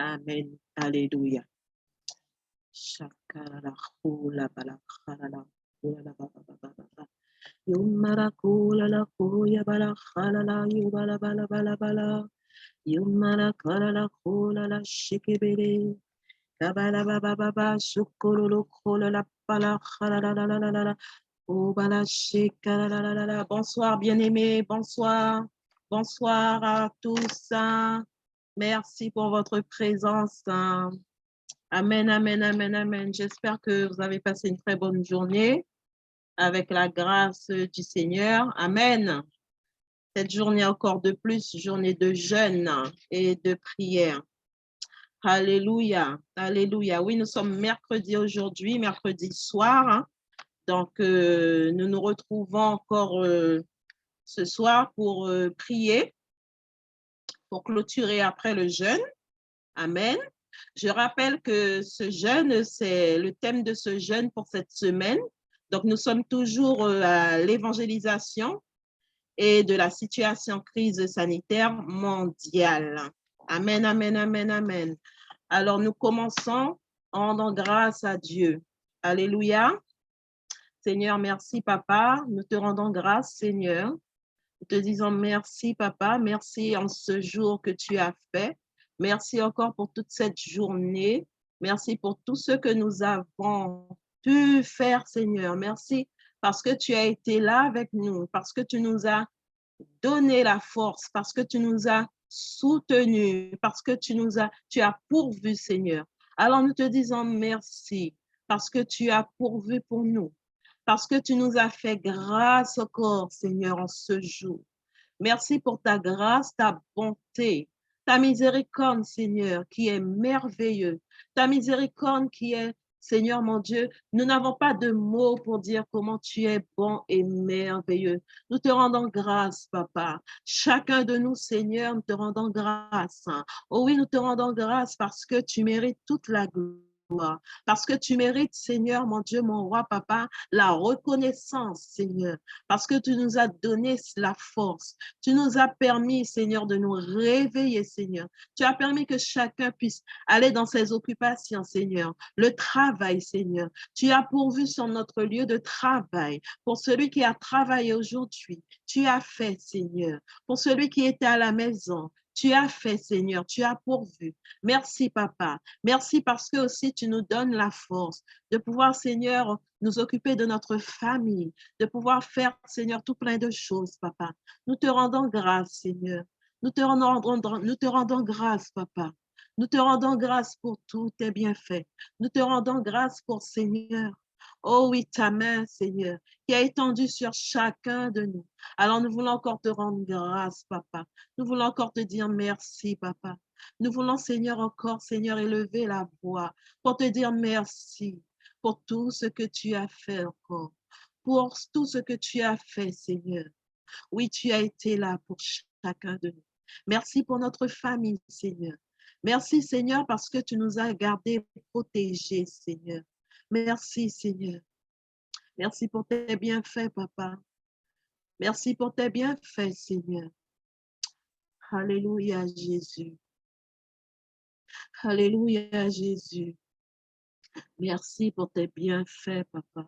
Amen. Alléluia. Shakarala hula bala khalala hula ba ba ba ba ba ba. Yumara kula la kuya bala khalala yubala bala bala bala. Yumara kala kula la shikibiri. Kabala ba ba ba ba shukurulu kula la bala khalala la la la la la. Oh bala shikala la la la la. Bonsoir bien-aimés, bonsoir. Bonsoir à tous. Merci pour votre présence. Amen, amen, amen, amen. J'espère que vous avez passé une très bonne journée avec la grâce du Seigneur. Amen. Cette journée encore de plus, journée de jeûne et de prière. Alléluia, alléluia. Oui, nous sommes mercredi aujourd'hui, mercredi soir. Donc, nous nous retrouvons encore ce soir pour prier, pour clôturer après le jeûne. Amen. Je rappelle que ce jeûne, c'est le thème de ce jeûne pour cette semaine. Donc, nous sommes toujours à l'évangélisation et de la situation crise sanitaire mondiale. Amen, amen, amen, amen. Alors, nous commençons en rendant grâce à Dieu. Alléluia. Seigneur, merci, Papa. Nous te rendons grâce, Seigneur. Nous te disons merci, Papa. Merci en ce jour que tu as fait. Merci encore pour toute cette journée. Merci pour tout ce que nous avons pu faire, Seigneur. Merci parce que tu as été là avec nous, parce que tu nous as donné la force, parce que tu nous as soutenus, parce que tu as pourvu, Seigneur. Alors nous te disons merci parce que tu as pourvu pour nous, parce que tu nous as fait grâce encore, Seigneur, en ce jour. Merci pour ta grâce, ta bonté, ta miséricorde, Seigneur, qui est merveilleux. Ta miséricorde qui est, Seigneur mon Dieu, nous n'avons pas de mots pour dire comment tu es bon et merveilleux. Nous te rendons grâce, Papa. Chacun de nous, Seigneur, nous te rendons grâce. Oh oui, nous te rendons grâce parce que tu mérites toute la gloire. Parce que tu mérites, Seigneur, mon Dieu, mon roi, Papa, la reconnaissance, Seigneur. Parce que tu nous as donné la force. Tu nous as permis, Seigneur, de nous réveiller, Seigneur. Tu as permis que chacun puisse aller dans ses occupations, Seigneur. Le travail, Seigneur. Tu as pourvu sur notre lieu de travail. Pour celui qui a travaillé aujourd'hui, tu as fait, Seigneur. Pour celui qui était à la maison, tu as fait, Seigneur. Tu as pourvu. Merci, Papa. Merci parce que aussi tu nous donnes la force de pouvoir, Seigneur, nous occuper de notre famille, de pouvoir faire, Seigneur, tout plein de choses, Papa. Nous te rendons grâce, Seigneur. Nous te rendons grâce, Papa. Nous te rendons grâce pour tous tes bienfaits. Nous te rendons grâce pour, Seigneur. Oh oui, ta main, Seigneur, qui a étendu sur chacun de nous. Alors nous voulons encore te rendre grâce, Papa. Nous voulons encore te dire merci, Papa. Nous voulons, Seigneur, encore, Seigneur, élever la voix pour te dire merci pour tout ce que tu as fait encore, pour tout ce que tu as fait, Seigneur. Oui, tu as été là pour chacun de nous. Merci pour notre famille, Seigneur. Merci, Seigneur, parce que tu nous as gardés protégés, Seigneur. Merci, Seigneur. Merci pour tes bienfaits, Papa. Merci pour tes bienfaits, Seigneur. Alléluia, Jésus. Alléluia, Jésus. Merci pour tes bienfaits, Papa.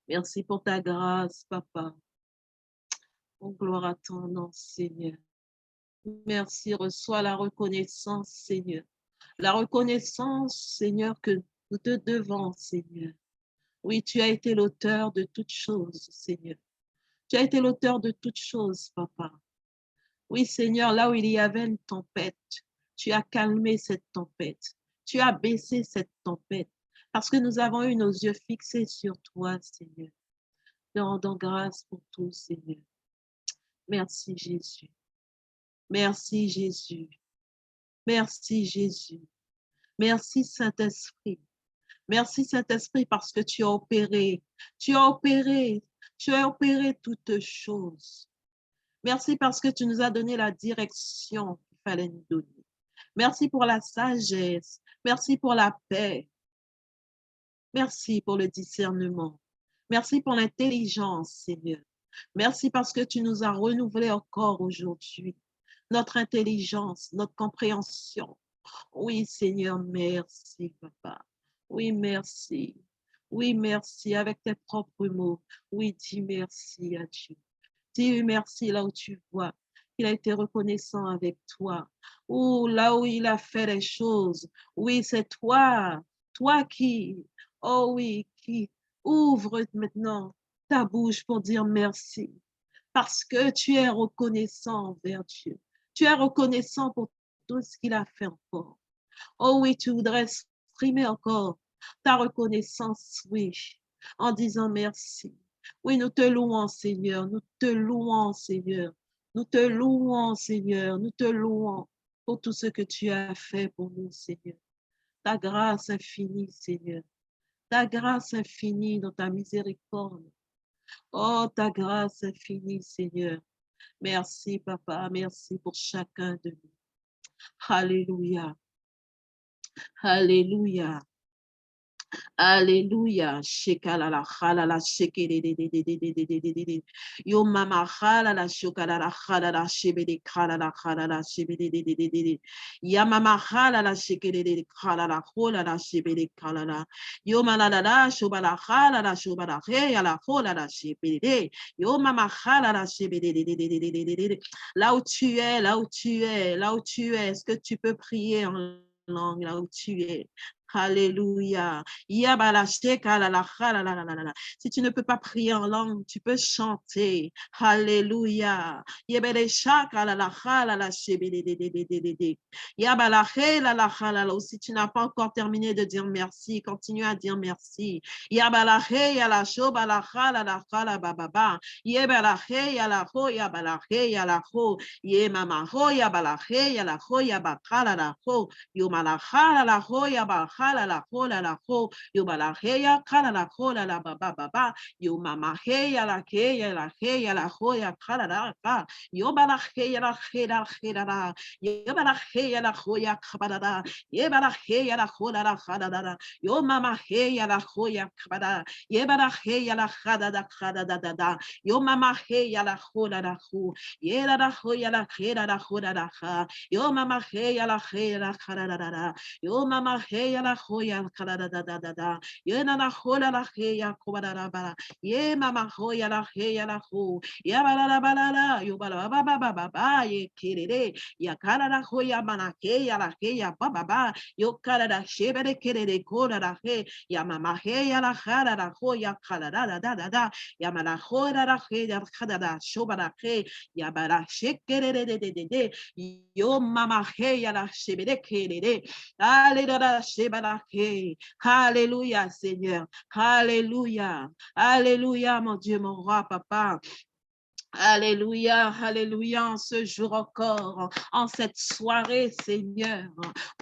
Merci pour ta grâce, Papa. Oh, gloire à ton nom, Seigneur. Merci, reçois la reconnaissance, Seigneur. La reconnaissance, Seigneur, que nous te devons, Seigneur. Oui, tu as été l'auteur de toutes choses, Seigneur. Tu as été l'auteur de toutes choses, Papa. Oui, Seigneur, là où il y avait une tempête, tu as calmé cette tempête. Tu as baissé cette tempête parce que nous avons eu nos yeux fixés sur toi, Seigneur. Te rendons grâce pour tout, Seigneur. Merci, Jésus. Merci, Jésus. Merci, Jésus. Merci, Saint-Esprit. Merci, Saint-Esprit, parce que tu as opéré. Tu as opéré. Tu as opéré toutes choses. Merci parce que tu nous as donné la direction qu'il fallait nous donner. Merci pour la sagesse. Merci pour la paix. Merci pour le discernement. Merci pour l'intelligence, Seigneur. Merci parce que tu nous as renouvelé encore aujourd'hui notre intelligence, notre compréhension. Oui, Seigneur, merci, Papa. Oui, merci. Oui, merci avec tes propres mots. Oui, dis merci à Dieu. Dis merci là où tu vois qu'il a été reconnaissant avec toi. Ou là où il a fait les choses. Oui, c'est toi. Toi qui, oh oui, qui ouvre maintenant ta bouche pour dire merci. Parce que tu es reconnaissant envers Dieu. Tu es reconnaissant pour tout ce qu'il a fait encore. Oh oui, tu voudrais exprimer encore ta reconnaissance, oui, en disant merci. Oui, nous te louons, Seigneur. Nous te louons, Seigneur. Nous te louons, Seigneur. Nous te louons pour tout ce que tu as fait pour nous, Seigneur. Ta grâce infinie, Seigneur. Ta grâce infinie dans ta miséricorde. Oh, ta grâce infinie, Seigneur. Merci, Papa. Merci pour chacun de nous. Alléluia. Alléluia. Alléluia. Shekalala, halala, shekedededededededededede. Yo mama halala, shokalala, halala, shebede, halala, halala, shebedededededede. Ya mama halala, shekedede, halala, holala, shebede, halala. Yo malala, shobala, halala, shobala, heyala, holala, shebede. Yo mama halala, shebedededededededede. Là où tu es, là où tu es, là où tu es, est-ce que tu peux prier en langue là où tu es? Alléluia. Si tu ne peux pas prier en langue, tu peux chanter. Alléluia. Ou si tu n'as pas encore terminé de dire merci, continue à dire merci. Yomalakala la hoya bakala la kola la ho yobalaheya kala la kola la baba baba yomamaheya la heya la hoya kala la ka yobalaheya la heda la yobalaheya la hoya kabada yebalaheya la kola la hada yomamaheya la hoya kabada yebalaheya la hada da yomamaheya la hola la ho yela la hoya la heda la hoda la ha yo mama heya la heya la yo mama heya la hoya da yo na la hola la heya kobada bara ye mama hoya la heya la ho ya bala la yo bala ba ye kirere ya kala la hoya mana heya la heya ba yo kala da shebere kirere kola la he ya mama heya la hara la hoya kala da ya mala hoya la heya kada da shobara he ya bara shekere de yo mama heya la shebere kerere. Alléluia, shebara he. Alléluia, Seigneur. Alléluia. Alléluia, mon Dieu, mon roi, papa. Alléluia, alléluia, en ce jour encore, en cette soirée, Seigneur.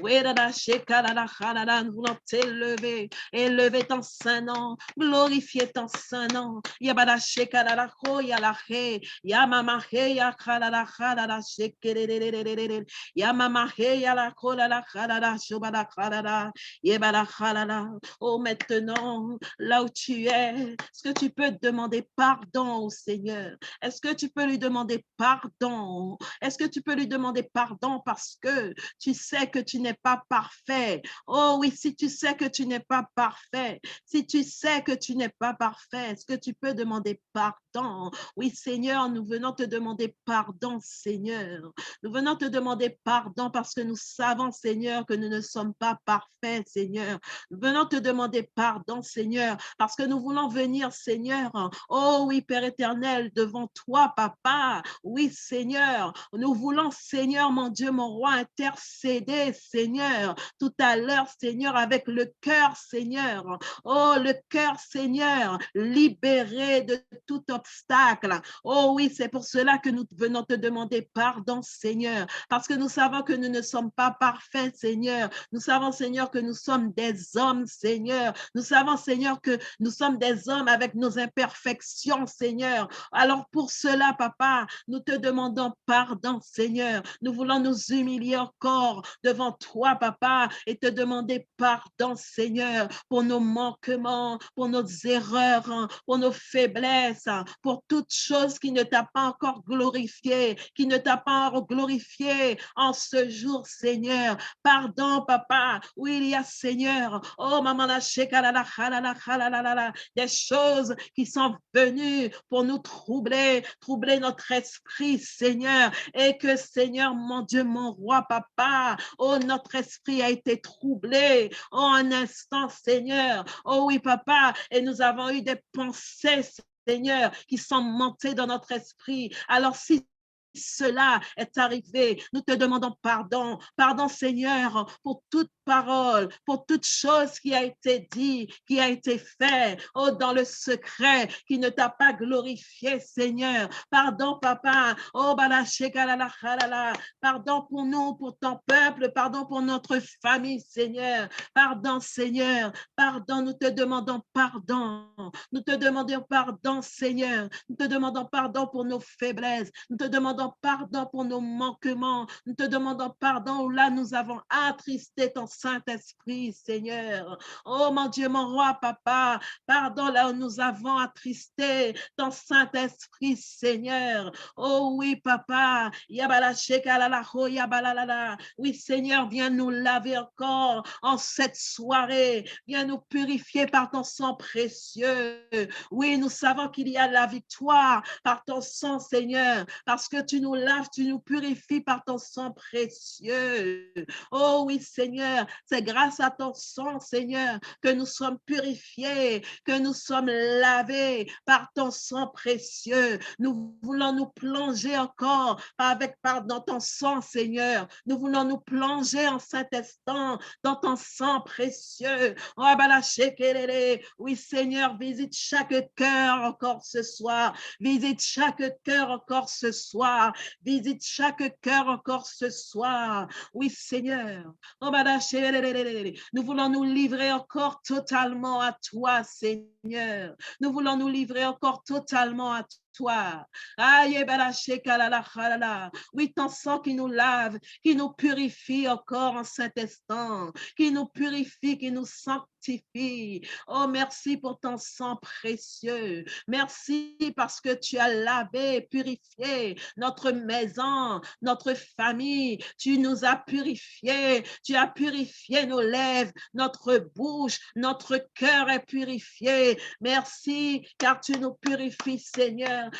Nous voulons t'élever, élever ton saint nom, glorifier ton saint nom. Yabada shekala ho yalahe, yamama he yakala khala shekerere, yamama he yalakola la khala shobada khala, yebala khala. Oh, maintenant, là où tu es, est-ce que tu peux demander pardon au Seigneur? Est-ce que tu peux lui demander pardon? Est-ce que tu peux lui demander pardon parce que tu sais que tu n'es pas parfait? Oh oui, si tu sais que tu n'es pas parfait, si tu sais que tu n'es pas parfait, est-ce que tu peux demander pardon? Oui, Seigneur, nous venons te demander pardon, Seigneur. Nous venons te demander pardon parce que nous savons, Seigneur, que nous ne sommes pas parfaits, Seigneur. Nous venons te demander pardon, Seigneur, parce que nous voulons venir, Seigneur. Oh oui, Père éternel, devant toi, Papa. Oui, Seigneur, nous voulons, Seigneur, mon Dieu, mon roi, intercéder, Seigneur, tout à l'heure, Seigneur, avec le cœur, Seigneur. Oh, le cœur, Seigneur, libéré de tout obstacle. Oh oui, c'est pour cela que nous venons te demander pardon, Seigneur, parce que nous savons que nous ne sommes pas parfaits, Seigneur. Nous savons, Seigneur, que nous sommes des hommes, Seigneur. Nous savons, Seigneur, que nous sommes des hommes avec nos imperfections, Seigneur. Alors, pour cela, papa, nous te demandons pardon, Seigneur. Nous voulons nous humilier encore devant toi, papa, et te demander pardon, Seigneur, pour nos manquements, pour nos erreurs, hein, pour nos faiblesses, hein, pour toute chose qui ne t'a pas encore glorifié, qui ne t'a pas encore glorifié en ce jour, Seigneur. Pardon, papa. Oui, il y a, Seigneur, oh, maman, des choses qui sont venues pour nous troubler, troubler notre esprit, Seigneur, et que, Seigneur, mon Dieu, mon roi, papa, oh, notre esprit a été troublé, oh, un instant, Seigneur, oh oui, papa, et nous avons eu des pensées, Seigneur, qui sont montées dans notre esprit. Alors, si cela est arrivé, nous te demandons pardon. Pardon, Seigneur, pour toute parole, pour toute chose qui a été dit, qui a été fait, oh, dans le secret, qui ne t'a pas glorifié, Seigneur. Pardon, papa. Oh, pardon pour nous, pour ton peuple, pardon pour notre famille, Seigneur. Pardon, Seigneur. Pardon, nous te demandons pardon. Nous te demandons pardon, Seigneur. Nous te demandons pardon pour nos faiblesses. Nous te demandons pardon pour nos manquements. Nous te demandons pardon où là nous avons attristé ton Saint-Esprit, Seigneur. Oh mon Dieu, mon roi, papa, pardon là où nous avons attristé ton Saint-Esprit, Seigneur. Oh oui, papa. Oui, Seigneur, viens nous laver encore en cette soirée. Viens nous purifier par ton sang précieux. Oui, nous savons qu'il y a la victoire par ton sang, Seigneur, parce que tu nous laves, tu nous purifies par ton sang précieux. Oh oui, Seigneur, c'est grâce à ton sang, Seigneur, que nous sommes purifiés, que nous sommes lavés par ton sang précieux. Nous voulons nous plonger encore dans ton sang, Seigneur. Nous voulons nous plonger en cet instant dans ton sang précieux. Oui, Seigneur, visite chaque cœur encore ce soir. Visite chaque cœur encore ce soir. Visite chaque cœur encore ce soir. Oui, Seigneur. Nous voulons nous livrer encore totalement à toi, Seigneur. Nous voulons nous livrer encore totalement à toi. Oui, ton sang qui nous lave, qui nous purifie encore en cet instant, qui nous purifie, qui nous sanctifie. Oh, merci pour ton sang précieux. Merci parce que tu as lavé, purifié notre maison, notre famille. Tu nous as purifiés. Tu as purifié nos lèvres, notre bouche, notre cœur est purifié. Merci car tu nous purifies, Seigneur.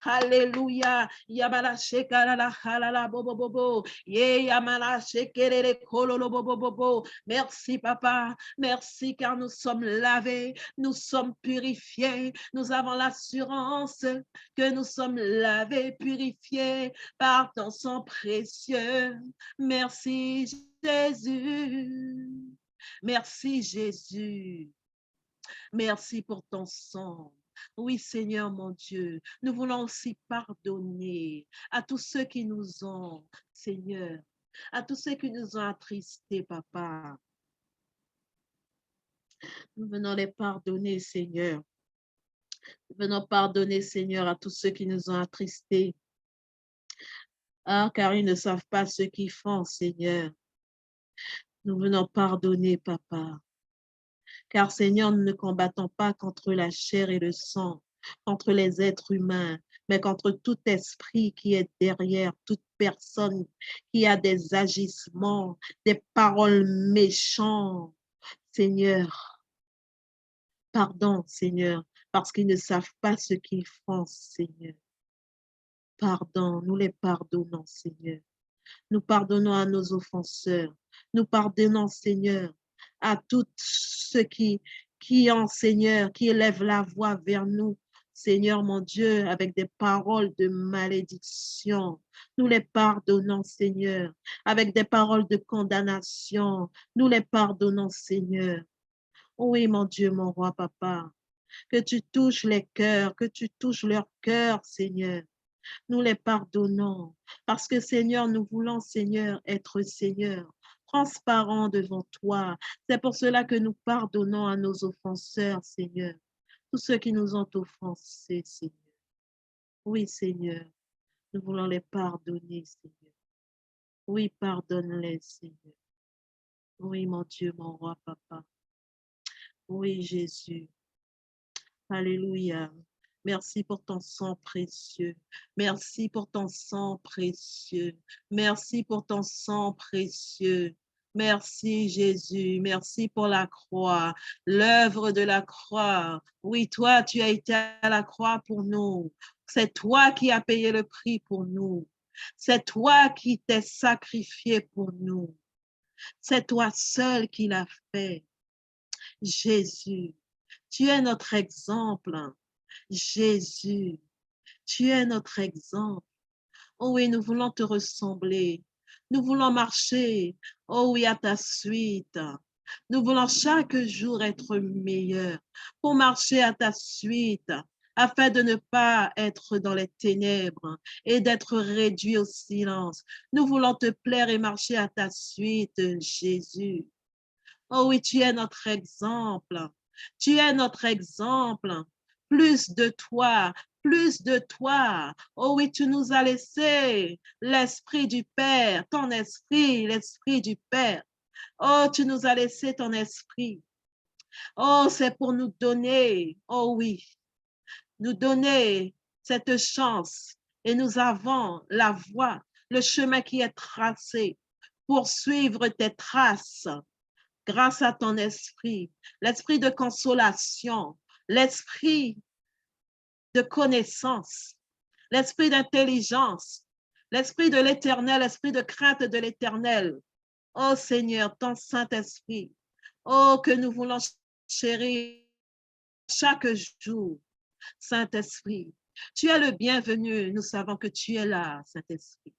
Alléluia. Yabala shekarala halala bobo bobo. Ye yamala shekerere kololo bobo bobo. Merci, papa. Merci car nous sommes lavés, nous sommes purifiés. Nous avons l'assurance que nous sommes lavés, purifiés par ton sang précieux. Merci, Jésus. Merci, Jésus. Merci pour ton sang. Oui, Seigneur mon Dieu, nous voulons aussi pardonner à tous ceux qui nous ont, Seigneur, à tous ceux qui nous ont attristés, papa. Nous venons les pardonner, Seigneur. Nous venons pardonner, Seigneur, à tous ceux qui nous ont attristés. Ah, car ils ne savent pas ce qu'ils font, Seigneur. Nous venons pardonner, papa. Car, Seigneur, nous ne combattons pas contre la chair et le sang, contre les êtres humains, mais contre tout esprit qui est derrière, toute personne qui a des agissements, des paroles méchantes. Seigneur, pardon, Seigneur, parce qu'ils ne savent pas ce qu'ils font, Seigneur. Pardon, nous les pardonnons, Seigneur. Nous pardonnons à nos offenseurs. Nous pardonnons, Seigneur, à tous ceux qui ont, Seigneur, qui élèvent la voix vers nous, Seigneur mon Dieu, avec des paroles de malédiction. Nous les pardonnons, Seigneur, avec des paroles de condamnation. Nous les pardonnons, Seigneur. Oui, mon Dieu, mon roi, papa, que tu touches les cœurs, que tu touches leurs cœurs, Seigneur. Nous les pardonnons parce que, Seigneur, nous voulons, Seigneur, être, Seigneur, transparents devant toi. C'est pour cela que nous pardonnons à nos offenseurs, Seigneur, tous ceux qui nous ont offensés, Seigneur. Oui, Seigneur, nous voulons les pardonner, Seigneur. Oui, pardonne-les, Seigneur. Oui, mon Dieu, mon roi, papa. Oui, Jésus. Alléluia. Merci pour ton sang précieux. Merci pour ton sang précieux. Merci pour ton sang précieux. Merci Jésus. Merci pour la croix, l'œuvre de la croix. Oui, toi, tu as été à la croix pour nous. C'est toi qui as payé le prix pour nous. C'est toi qui t'es sacrifié pour nous. C'est toi seul qui l'as fait. Jésus, tu es notre exemple. Jésus, tu es notre exemple. Oh oui, nous voulons te ressembler. Nous voulons marcher, oh oui, à ta suite. Nous voulons chaque jour être meilleurs pour marcher à ta suite, afin de ne pas être dans les ténèbres et d'être réduits au silence. Nous voulons te plaire et marcher à ta suite, Jésus. Oh oui, tu es notre exemple. Tu es notre exemple. Plus de toi, plus de toi. Oh oui, tu nous as laissé l'esprit du Père, ton esprit, l'esprit du Père. Oh, tu nous as laissé ton esprit. Oh, c'est pour nous donner, oh oui, nous donner cette chance. Et nous avons la voie, le chemin qui est tracé pour suivre tes traces grâce à ton esprit, l'esprit de consolation, l'esprit de connaissance, l'esprit d'intelligence, l'esprit de l'éternel, l'esprit de crainte de l'éternel. Oh Seigneur, ton Saint-Esprit, oh que nous voulons chérir chaque jour. Saint-Esprit, tu es le bienvenu. Nous savons que tu es là, Saint-Esprit.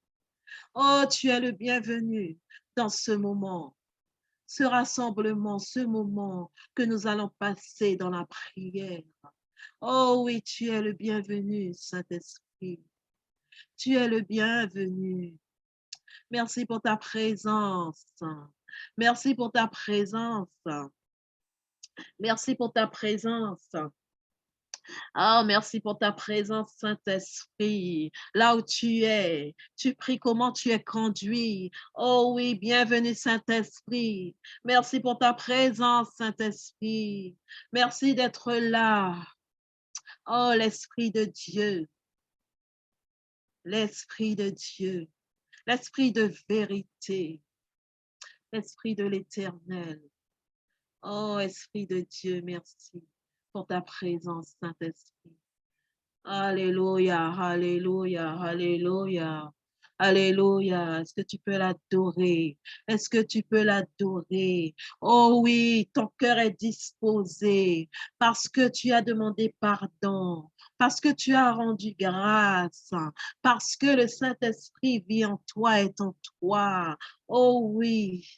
Oh, tu es le bienvenu dans ce moment. Ce rassemblement, ce moment que nous allons passer dans la prière. Oh oui, tu es le bienvenu, Saint-Esprit. Tu es le bienvenu. Merci pour ta présence. Merci pour ta présence. Merci pour ta présence. Oh, merci pour ta présence, Saint-Esprit. Là où tu es, tu pries comment tu es conduit. Oh oui, bienvenue, Saint-Esprit. Merci pour ta présence, Saint-Esprit. Merci d'être là. Oh, l'Esprit de Dieu, l'Esprit de Dieu, l'Esprit de vérité, l'Esprit de l'Éternel. Oh, Esprit de Dieu, merci pour ta présence, Saint-Esprit. Alléluia, alléluia, alléluia, alléluia. Est-ce que tu peux l'adorer? Est-ce que tu peux l'adorer? Oh oui, ton cœur est disposé parce que tu as demandé pardon, parce que tu as rendu grâce, parce que le Saint-Esprit vit en toi et en toi. Oh oui.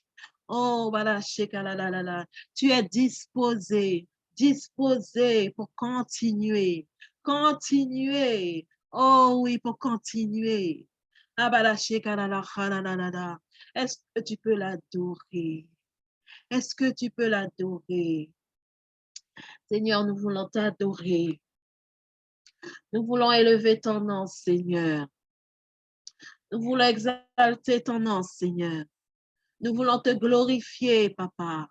Oh, voilà, shekalalala. Tu es disposé, disposé pour continuer. Continuer. Oh oui, pour continuer. Ah, bah, la shekalala, halalala. Est-ce que tu peux l'adorer? Est-ce que tu peux l'adorer? Seigneur, nous voulons t'adorer. Nous voulons élever ton nom, Seigneur. Nous voulons exalter ton nom, Seigneur. Nous voulons te glorifier, Papa.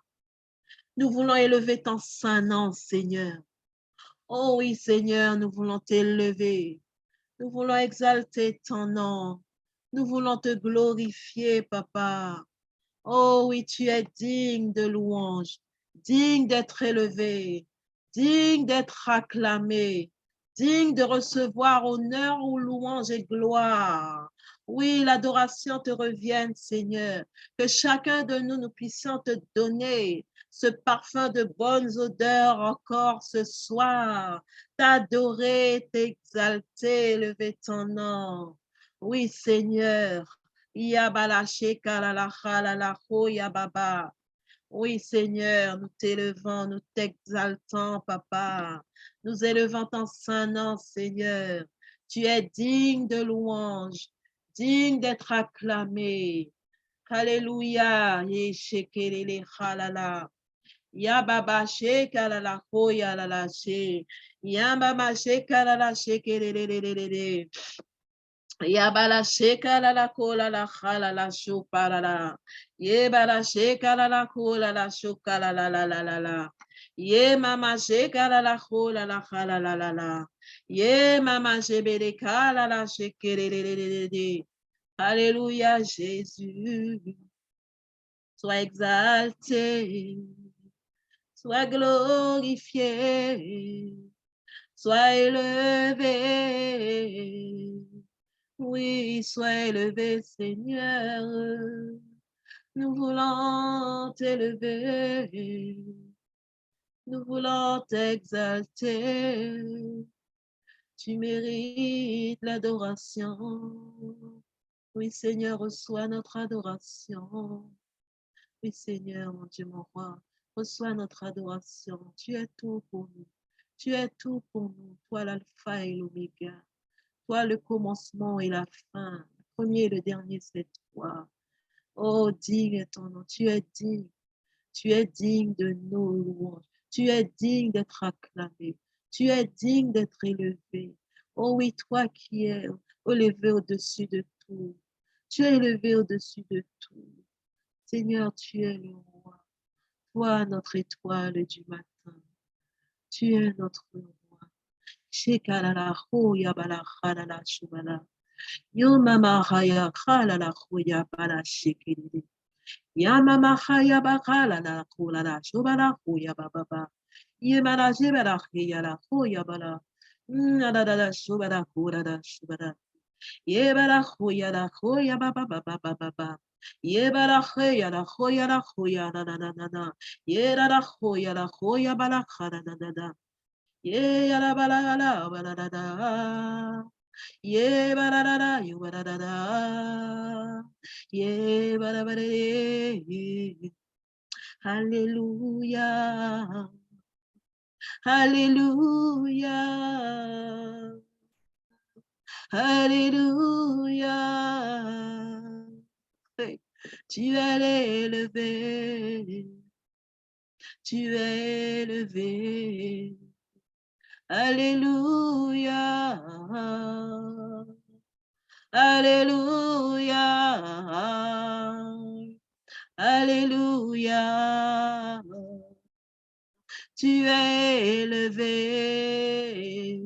Nous voulons élever ton saint nom, Seigneur. Oh oui, Seigneur, nous voulons t'élever. Nous voulons exalter ton nom. Nous voulons te glorifier, Papa. Oh oui, tu es digne de louange, digne d'être élevé, digne d'être acclamé, digne de recevoir honneur ou louange et gloire. Oui, l'adoration te revienne, Seigneur. Que chacun de nous, nous puissions te donner ce parfum de bonnes odeurs encore ce soir. T'adorer, t'exalter, élever ton nom. Oui, Seigneur. Oui, Seigneur, nous t'élevons, nous t'exaltons, Papa. Nous élevons ton saint nom, Seigneur. Tu es digne de louange, digne d'être acclamé. Alléluia. Ya baba sheka la la koya la la she. Ya mama sheka la la sheke le le le le le le. Ya bala sheka la la kola la khala la shupa la la. Ye bala sheka la la kola la shuka la la la la la la. Ye mama sheka la la kola la khala la la la. Ye mama shebele kala la sheke le le le le le le. Alléluia Jésus. Sois exalté, sois glorifié, sois élevé. Oui, sois élevé, Seigneur. Nous voulons t'élever, nous voulons t'exalter. Tu mérites l'adoration. Oui, Seigneur, reçois notre adoration. Oui, Seigneur, mon Dieu, mon roi, reçois notre adoration. Tu es tout pour nous. Tu es tout pour nous. Toi, l'alpha et l'oméga. Toi, le commencement et la fin. Le premier et le dernier, c'est toi. Oh, digne est ton nom. Tu es digne. Tu es digne de nos louanges. Tu es digne d'être acclamé. Tu es digne d'être élevé. Oh oui, toi qui es élevé au-dessus de tout. Tu es élevé au-dessus de tout. Seigneur, tu es le roi. Toi, notre étoile du matin. Tu es notre roi. Shekalala hoya bala khalala shubala. Yomama haya khalala hoya bala shekeli. Yamama haya bakala la kulala shubala hoya baba. Yemala jebala hiyala hoya bala. Nadada shubala kulala shubala. Yebala hoya baba baba baba. Yebala hoya na na na na na. Yera hoya bala khana na na na. Ye yala bala yala bala da da. Ye bala da da you bala da da. Ye bala bala ye. Hallelujah. Hallelujah. Alléluia. Hey. Tu es élevé, tu es élevé. Alléluia. Alléluia. Alléluia. Tu es élevé,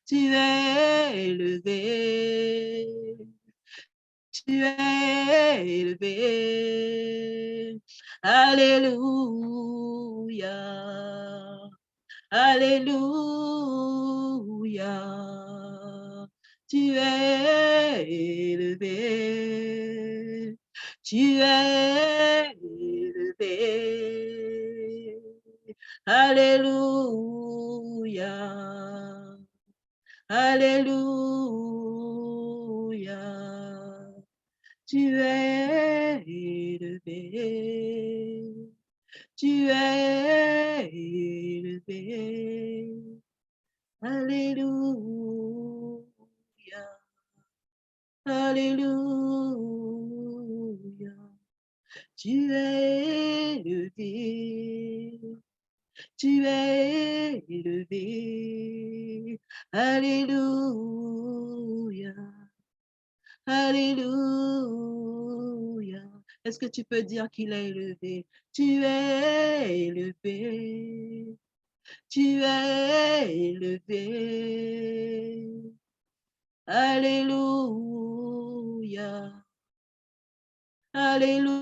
tu es élevé. Tu es élevé. Alléluia. Alléluia. Tu es élevé. Tu es élevé. Alléluia. Alléluia. Tu es élevé, tu es élevé. Alléluia, Alléluia. Tu es élevé, tu es élevé. Alléluia. Alléluia. Est-ce que tu peux dire qu'il est élevé? Tu es élevé. Tu es élevé. Alléluia. Alléluia.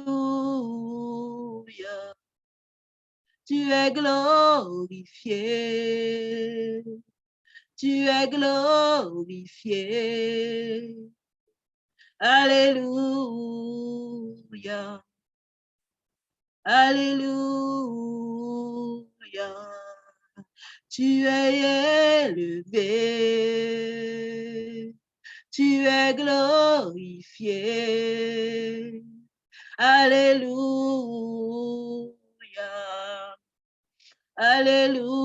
Tu es glorifié. Tu es glorifié. Alléluia. Alléluia. Tu es élevé. Tu es glorifié. Alléluia. Alléluia.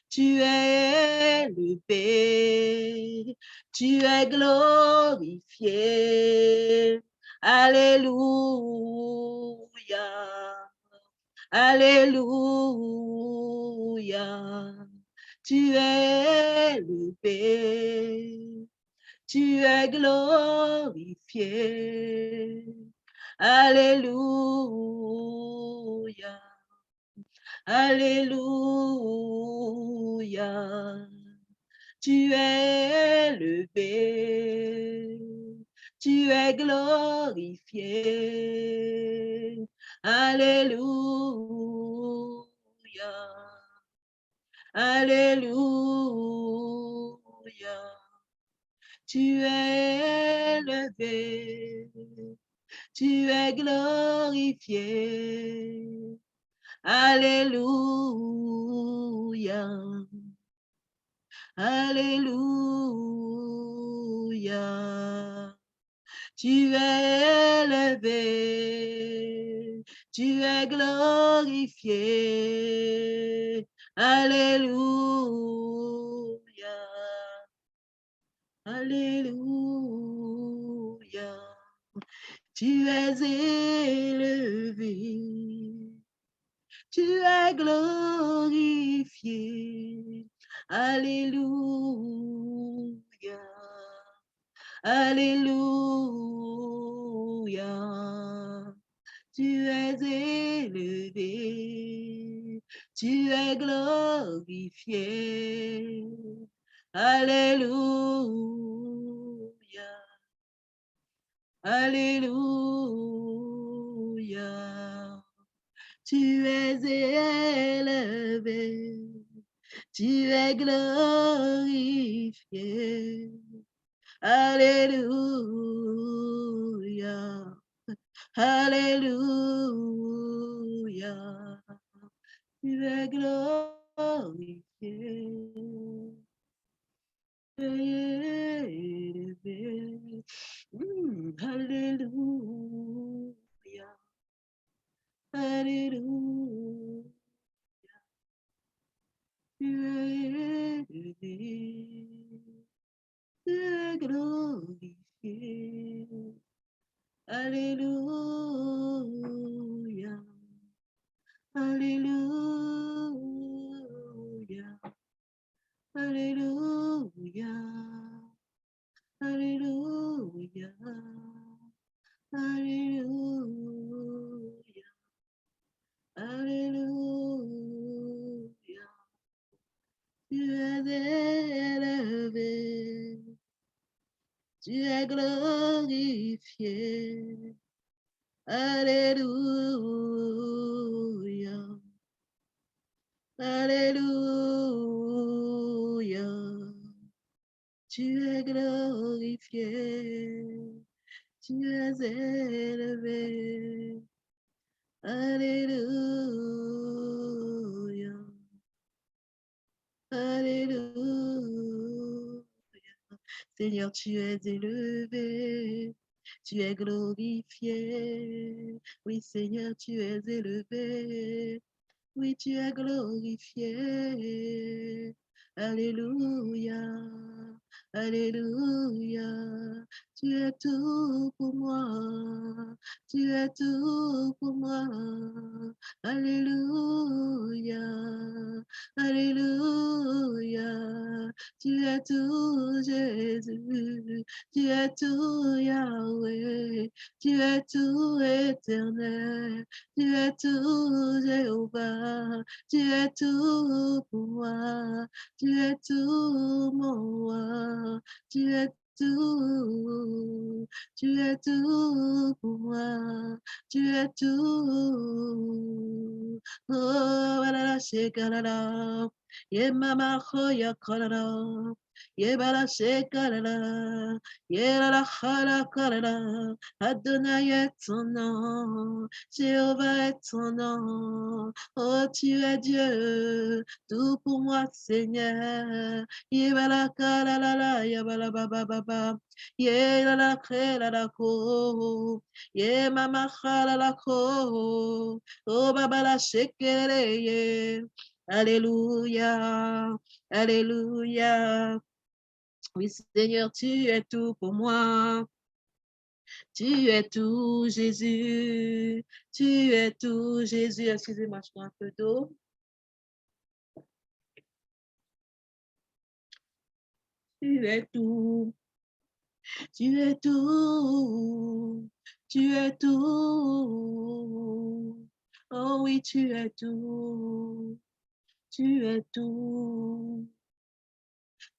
Tu es élevé, tu es glorifié. Alléluia. Alléluia. Tu es élevé, tu es glorifié. Alléluia. Alléluia. Tu es élevé, tu es glorifié. Alléluia. Alléluia. Tu es élevé, tu es glorifié. Alléluia. Alléluia. Tu es élevé, tu es glorifié. Alléluia. Alléluia. Tu es élevé, tu es glorifié. Alléluia. Alléluia. Tu es élevé, tu es glorifié. Alléluia. Alléluia. Tu es élevé, tu es glorifié. Alléluia. Alléluia. Tu es glorifié. Élevé. Alléluia. Alléluia. Tu es élevé. Tu es glorifié. Alléluia. Alléluia. Alléluia. Alléluia. Alléluia. Alléluia. Tu es élevé, tu es glorifié. Alléluia. Alléluia. Tu es glorifié, tu es élevé. Alléluia. Alléluia. Seigneur, tu es élevé, tu es glorifié. Oui, Seigneur, tu es élevé. Oui, tu es glorifié. Alléluia. Alléluia. Tu es tout pour moi. Tu es tout pour moi. Alléluia. Alléluia. Tu es tout, Jésus. Tu es tout, Yahweh. Tu es tout, éternel. Tu es tout, Jéhovah. Tu es tout pour moi. Tu es tout, mon roi. Tu es tout. Tu es tout pour moi. Tu es tout. Oh, voilà, shekarada. Ye mama khoya karada. Ye bala shekarada. Ye la khala karada. Adonai est ton nom. Jéhovah est ton nom. Oh, tu es Dieu. Tout pour moi, Seigneur. Ye bala karada. Ye bala baba baba. Ye la khala la ko. Ye mama khala la ko. Oh, Baba la shekere. Alléluia. Alléluia. Oui, Seigneur, tu es tout pour moi. Tu es tout, Jésus. Tu es tout, Jésus. Excusez-moi, je prends un peu d'eau. Tu es tout. Tu es tout. Tu es tout. Oh oui, tu es tout. Tu es tout.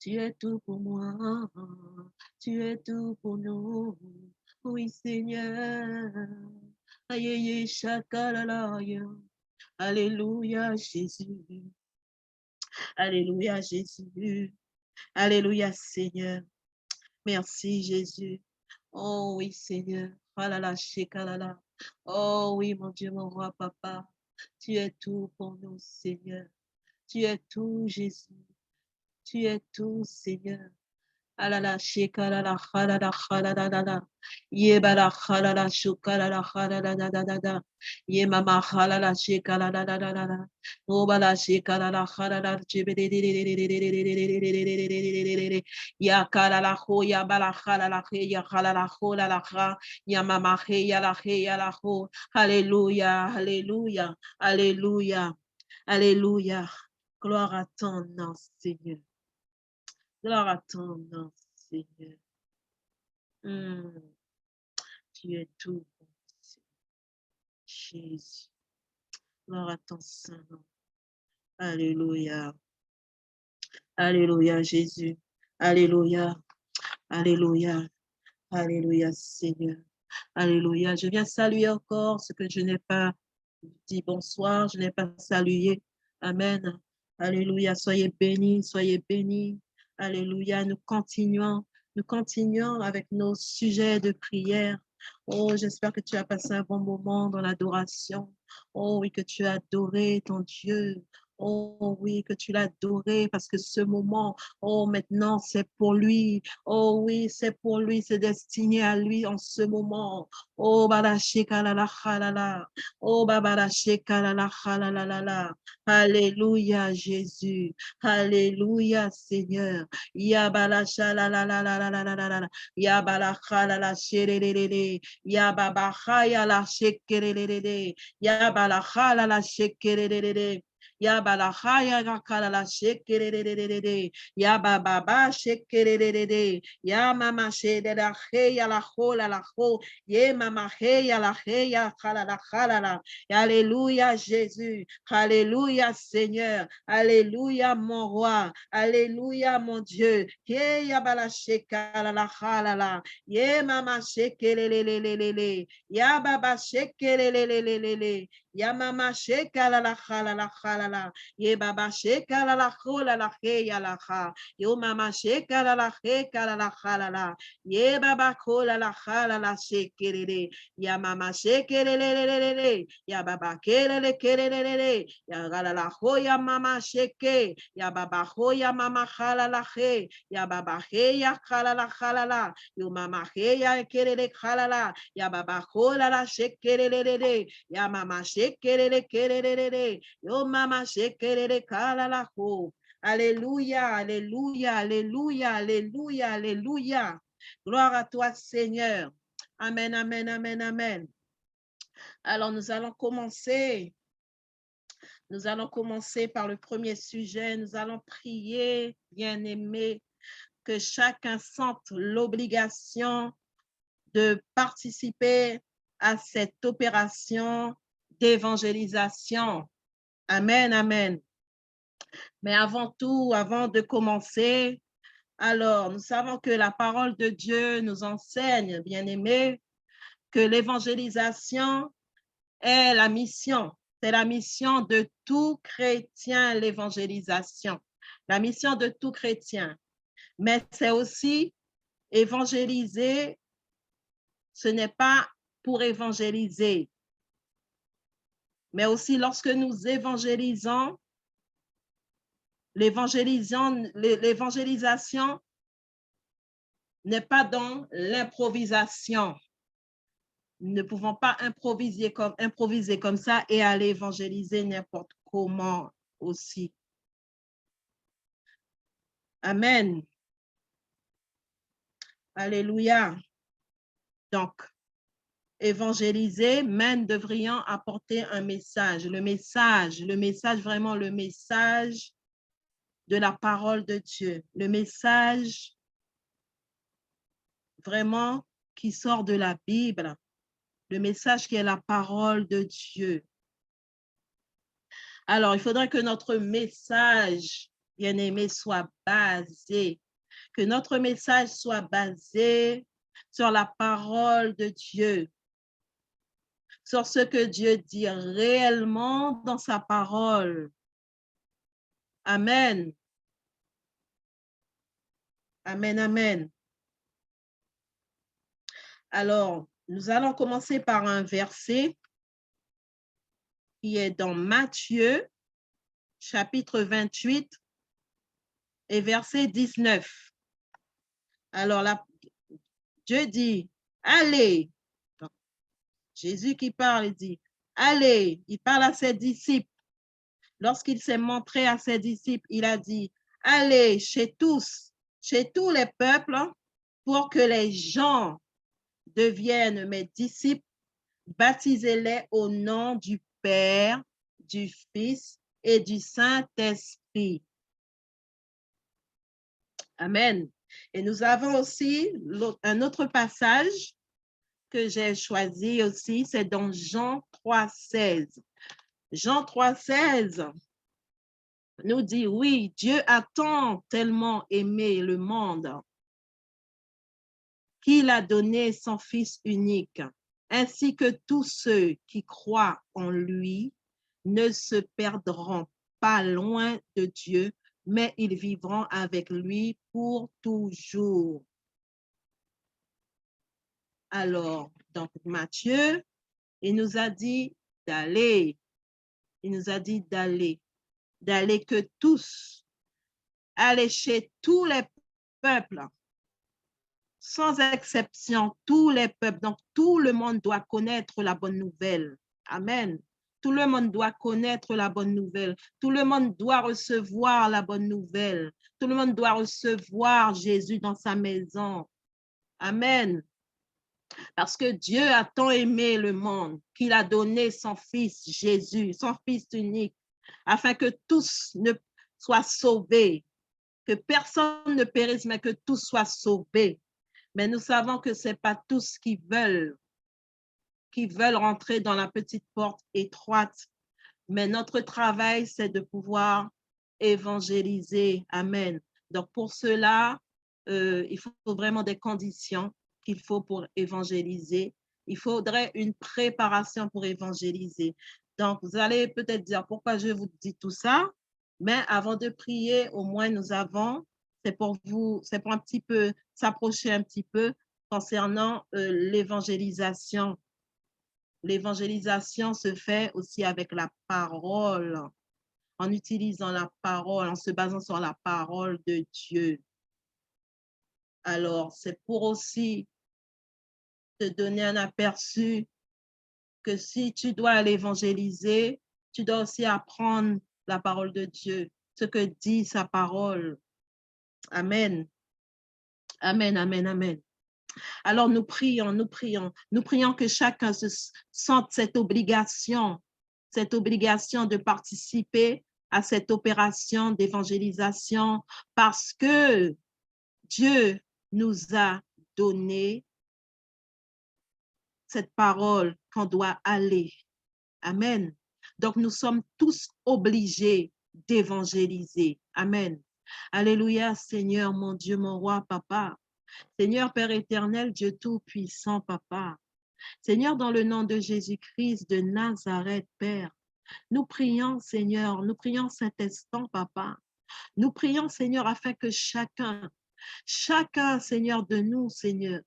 Tu es tout pour moi. Tu es tout pour nous. Oui, Seigneur. Aïe, aïe, aïe, chakalala. Alléluia, Jésus. Alléluia, Jésus. Alléluia, Seigneur. Merci, Jésus. Oh oui, Seigneur. Oh là là, shekalala. Oh oui, mon Dieu, mon roi, papa. Tu es tout pour nous, Seigneur. Tu es tout, Jésus. Tu es tout, Seigneur. Alala shekalala khalala khalala ye bala khalala shukalala khalala da da da da ye mama khalala shekalala da da da da o bala shekalala khalala ya kalala ho ya bala khalala he ya khalala ho la la kha ya mama he ya la ho hallelujah hallelujah hallelujah alléluia gloire à ton nom Seigneur. Gloire à ton nom, Seigneur. Tu es tout, Jésus. Gloire à ton Saint-Nom. Alléluia. Alléluia, Jésus. Alléluia. Alléluia. Alléluia, Seigneur. Alléluia. Je viens saluer encore ce que je n'ai pas dit bonsoir, je n'ai pas salué. Amen. Alléluia. Soyez bénis, soyez bénis. Alléluia. Nous continuons avec nos sujets de prière. Oh, j'espère que tu as passé un bon moment dans l'adoration. Oh oui, que tu as adoré ton Dieu. Oh oui, que tu l'as adoré parce que ce moment, oh maintenant, c'est pour lui. Oh oui, c'est pour lui, c'est destiné à lui en ce moment. Oh, barashika la. Oh, babarashika la. Alléluia, Jésus. Alléluia, Seigneur. Yabalasha la. Yabalakha la sherere. Yababahaya la shekerere. Yabalakha la shekerere. Yabalahaya rakala la shekerere. Yababa shekerere. Yamama shedera heya la hola la ho. Yemama heya la heya khala la. Alléluia Jésus. Alléluia Seigneur. Alléluia mon roi. Alléluia mon Dieu. Yabala shekala la khala la. Yemama shekerere. Yababa shekerere. Ya mama sheka la khala la ye baba sheka la khola la he ya la kha yo mama sheka la he kala la khala la ye baba khola la khala la shekere ya mama shekere ya baba kere ya gala la ho ya mama sheke ya baba ho ya mama khala la he ya baba he ya khala la yo mama he ya kere khala la ya baba khola la shekere ya mama kerere. Yo mama shekerere kala la ho. Alléluia, alléluia, alléluia, alléluia, alléluia. Gloire à toi, Seigneur. Amen, amen, amen, amen. Alors, nous allons commencer. Nous allons commencer par le premier sujet. Nous allons prier, bien-aimés, que chacun sente l'obligation de participer à cette opération d'évangélisation. Amen, amen. Mais avant tout, avant de commencer, alors nous savons que la parole de Dieu nous enseigne, bien-aimés, que l'évangélisation est la mission. C'est la mission de tout chrétien, l'évangélisation. La mission de tout chrétien. Mais c'est aussi évangéliser, ce n'est pas pour évangéliser. Mais aussi lorsque nous évangélisons, l'évangélisation n'est pas dans l'improvisation. Nous ne pouvons pas improviser comme ça et aller évangéliser n'importe comment aussi. Amen. Alléluia. Donc, évangéliser, mais nous devrions apporter un message. Le message, vraiment le message de la parole de Dieu. Le message vraiment qui sort de la Bible. Le message qui est la parole de Dieu. Alors, il faudrait que notre message, bien-aimé, soit basé, que notre message soit basé sur la parole de Dieu, sur ce que Dieu dit réellement dans sa parole. Amen. Amen, amen. Alors, nous allons commencer par un verset qui est dans Matthieu, chapitre 28 et verset 19. Alors, là, Dieu dit, allez. Donc, Jésus qui parle, il dit, allez. Il parle à ses disciples. Lorsqu'il s'est montré à ses disciples, il a dit, allez chez tous les peuples, pour que les gens deviennent mes disciples, baptisez-les au nom du Père, du Fils et du Saint-Esprit. Amen. Et nous avons aussi un autre passage que j'ai choisi aussi, c'est dans Jean 3,16. Jean 3,16 nous dit, oui, Dieu a tant tellement aimé le monde qu'il a donné son Fils unique, ainsi que tous ceux qui croient en lui ne se perdront pas loin de Dieu, mais ils vivront avec lui pour toujours. Alors, donc Matthieu, il nous a dit d'aller. Il nous a dit d'aller que tous, aller chez tous les peuples, sans exception, tous les peuples. Donc, tout le monde doit connaître la bonne nouvelle. Amen. Tout le monde doit connaître la bonne nouvelle. Tout le monde doit recevoir la bonne nouvelle. Tout le monde doit recevoir Jésus dans sa maison. Amen. Parce que Dieu a tant aimé le monde qu'il a donné son Fils Jésus, son Fils unique, afin que tous ne soient sauvés, que personne ne périsse, mais que tous soient sauvés. Mais nous savons que ce n'est pas tous qui veulent rentrer dans la petite porte étroite. Mais notre travail, c'est de pouvoir évangéliser. Amen. Donc, pour cela, il faut vraiment des conditions qu'il faut pour évangéliser. Il faudrait une préparation pour évangéliser. Donc, vous allez peut-être dire pourquoi je vous dis tout ça, mais avant de prier, au moins nous avons, c'est pour un petit peu s'approcher un petit peu concernant l'évangélisation. L'évangélisation se fait aussi avec la parole, en utilisant la parole, en se basant sur la parole de Dieu. Alors, c'est pour aussi te donner un aperçu que si tu dois aller évangéliser, tu dois aussi apprendre la parole de Dieu, ce que dit sa parole. Amen. Amen, amen, amen. Alors, nous prions que chacun se sente cette obligation de participer à cette opération d'évangélisation parce que Dieu nous a donné cette parole qu'on doit aller. Amen. Donc, nous sommes tous obligés d'évangéliser. Amen. Alléluia, Seigneur, mon Dieu, mon roi, papa. Seigneur, Père éternel, Dieu tout-puissant, papa. Seigneur, dans le nom de Jésus-Christ de Nazareth, Père, nous prions, Seigneur, nous prions cet instant, papa. Nous prions, Seigneur, afin que chacun, Seigneur, de nous, Seigneur,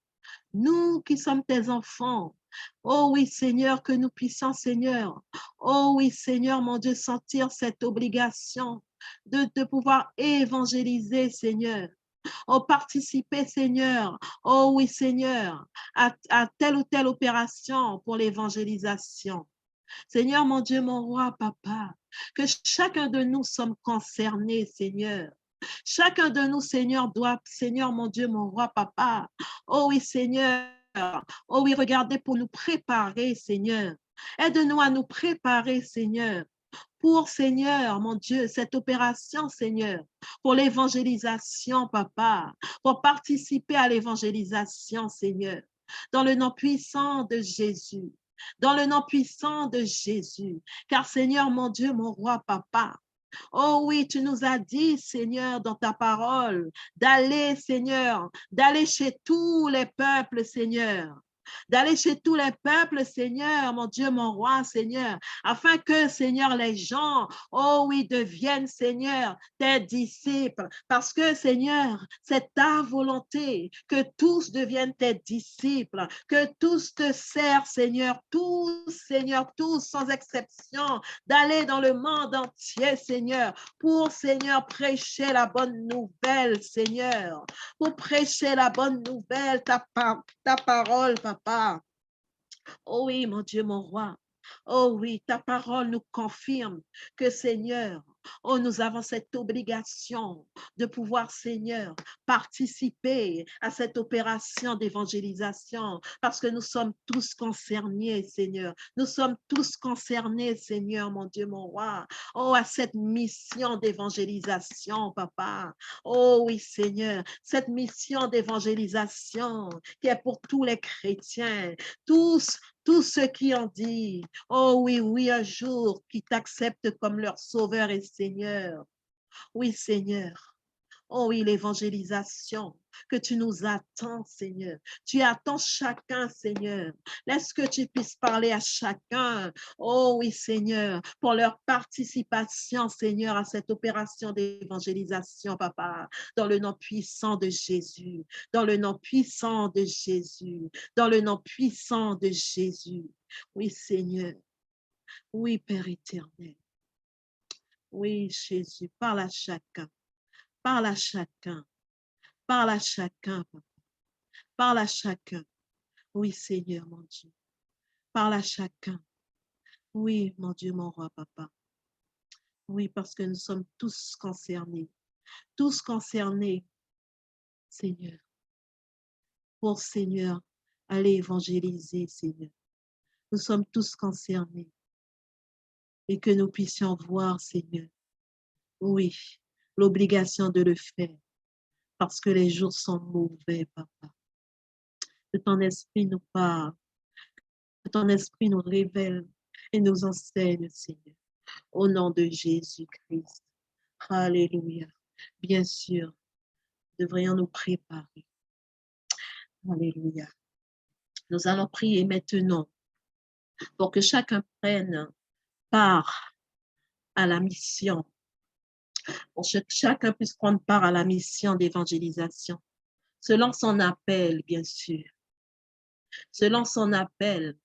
nous qui sommes tes enfants, oh oui, Seigneur, que nous puissions, Seigneur, oh oui, Seigneur, mon Dieu, sentir cette obligation de pouvoir évangéliser, Seigneur. Oh, participer, Seigneur, oh oui, Seigneur, à telle ou telle opération pour l'évangélisation. Seigneur, mon Dieu, mon roi, papa, que chacun de nous sommes concernés, Seigneur. Chacun de nous, Seigneur, doit, Seigneur, mon Dieu, mon roi, papa. Oh oui, Seigneur, Oh oui, regardez pour nous préparer, Seigneur. Aide-nous à nous préparer, Seigneur, pour, Seigneur, mon Dieu, cette opération, Seigneur, pour l'évangélisation, Papa, pour participer à l'évangélisation, Seigneur, dans le nom puissant de Jésus, dans le nom puissant de Jésus. Car, Seigneur, mon Dieu, mon roi, Papa, oh oui, tu nous as dit, Seigneur, dans ta parole, d'aller, Seigneur, d'aller chez tous les peuples, Seigneur. D'aller chez tous les peuples, Seigneur, mon Dieu, mon roi, Seigneur, afin que, Seigneur, les gens, oh oui, deviennent, Seigneur, tes disciples. Parce que, Seigneur, c'est ta volonté que tous deviennent tes disciples, que tous te servent, Seigneur, tous, sans exception, d'aller dans le monde entier, Seigneur, pour, Seigneur, prêcher la bonne nouvelle, Seigneur, pour prêcher la bonne nouvelle, ta parole, Papa. Oh oui, mon Dieu, mon roi. Oh oui, ta parole nous confirme que, Seigneur, oh, nous avons cette obligation de pouvoir, Seigneur, participer à cette opération d'évangélisation parce que nous sommes tous concernés, Seigneur. Nous sommes tous concernés, Seigneur, mon Dieu, mon roi. Oh, à cette mission d'évangélisation, Papa. Oh oui, Seigneur, cette mission d'évangélisation qui est pour tous les chrétiens, tous ceux qui ont dit, oh oui, oui, un jour, qui t'acceptent comme leur sauveur et Seigneur. Oui, Seigneur. Oh oui, l'évangélisation que tu nous attends, Seigneur. Tu attends chacun, Seigneur. Laisse que tu puisses parler à chacun. Oh oui, Seigneur, pour leur participation, Seigneur, à cette opération d'évangélisation, Papa, dans le nom puissant de Jésus, dans le nom puissant de Jésus, dans le nom puissant de Jésus. Oui, Seigneur. Oui, Père éternel. Oui, Jésus, parle à chacun. Parle à chacun. Parle à chacun, Papa. Parle à chacun. Oui, Seigneur, mon Dieu. Parle à chacun. Oui, mon Dieu, mon roi, Papa. Oui, parce que nous sommes tous concernés. Tous concernés, Seigneur. Pour, Seigneur, aller évangéliser, Seigneur. Nous sommes tous concernés. Et que nous puissions voir, Seigneur. Oui, l'obligation de le faire. Parce que les jours sont mauvais, Papa. Que ton esprit nous parle. Que ton esprit nous révèle et nous enseigne, Seigneur. Au nom de Jésus-Christ. Alléluia. Bien sûr, devrions nous préparer. Alléluia. Nous allons prier maintenant pour que chacun prenne part à la mission. Pour que chacun puisse prendre part à la mission d'évangélisation. Selon son appel, bien sûr. Selon son appel.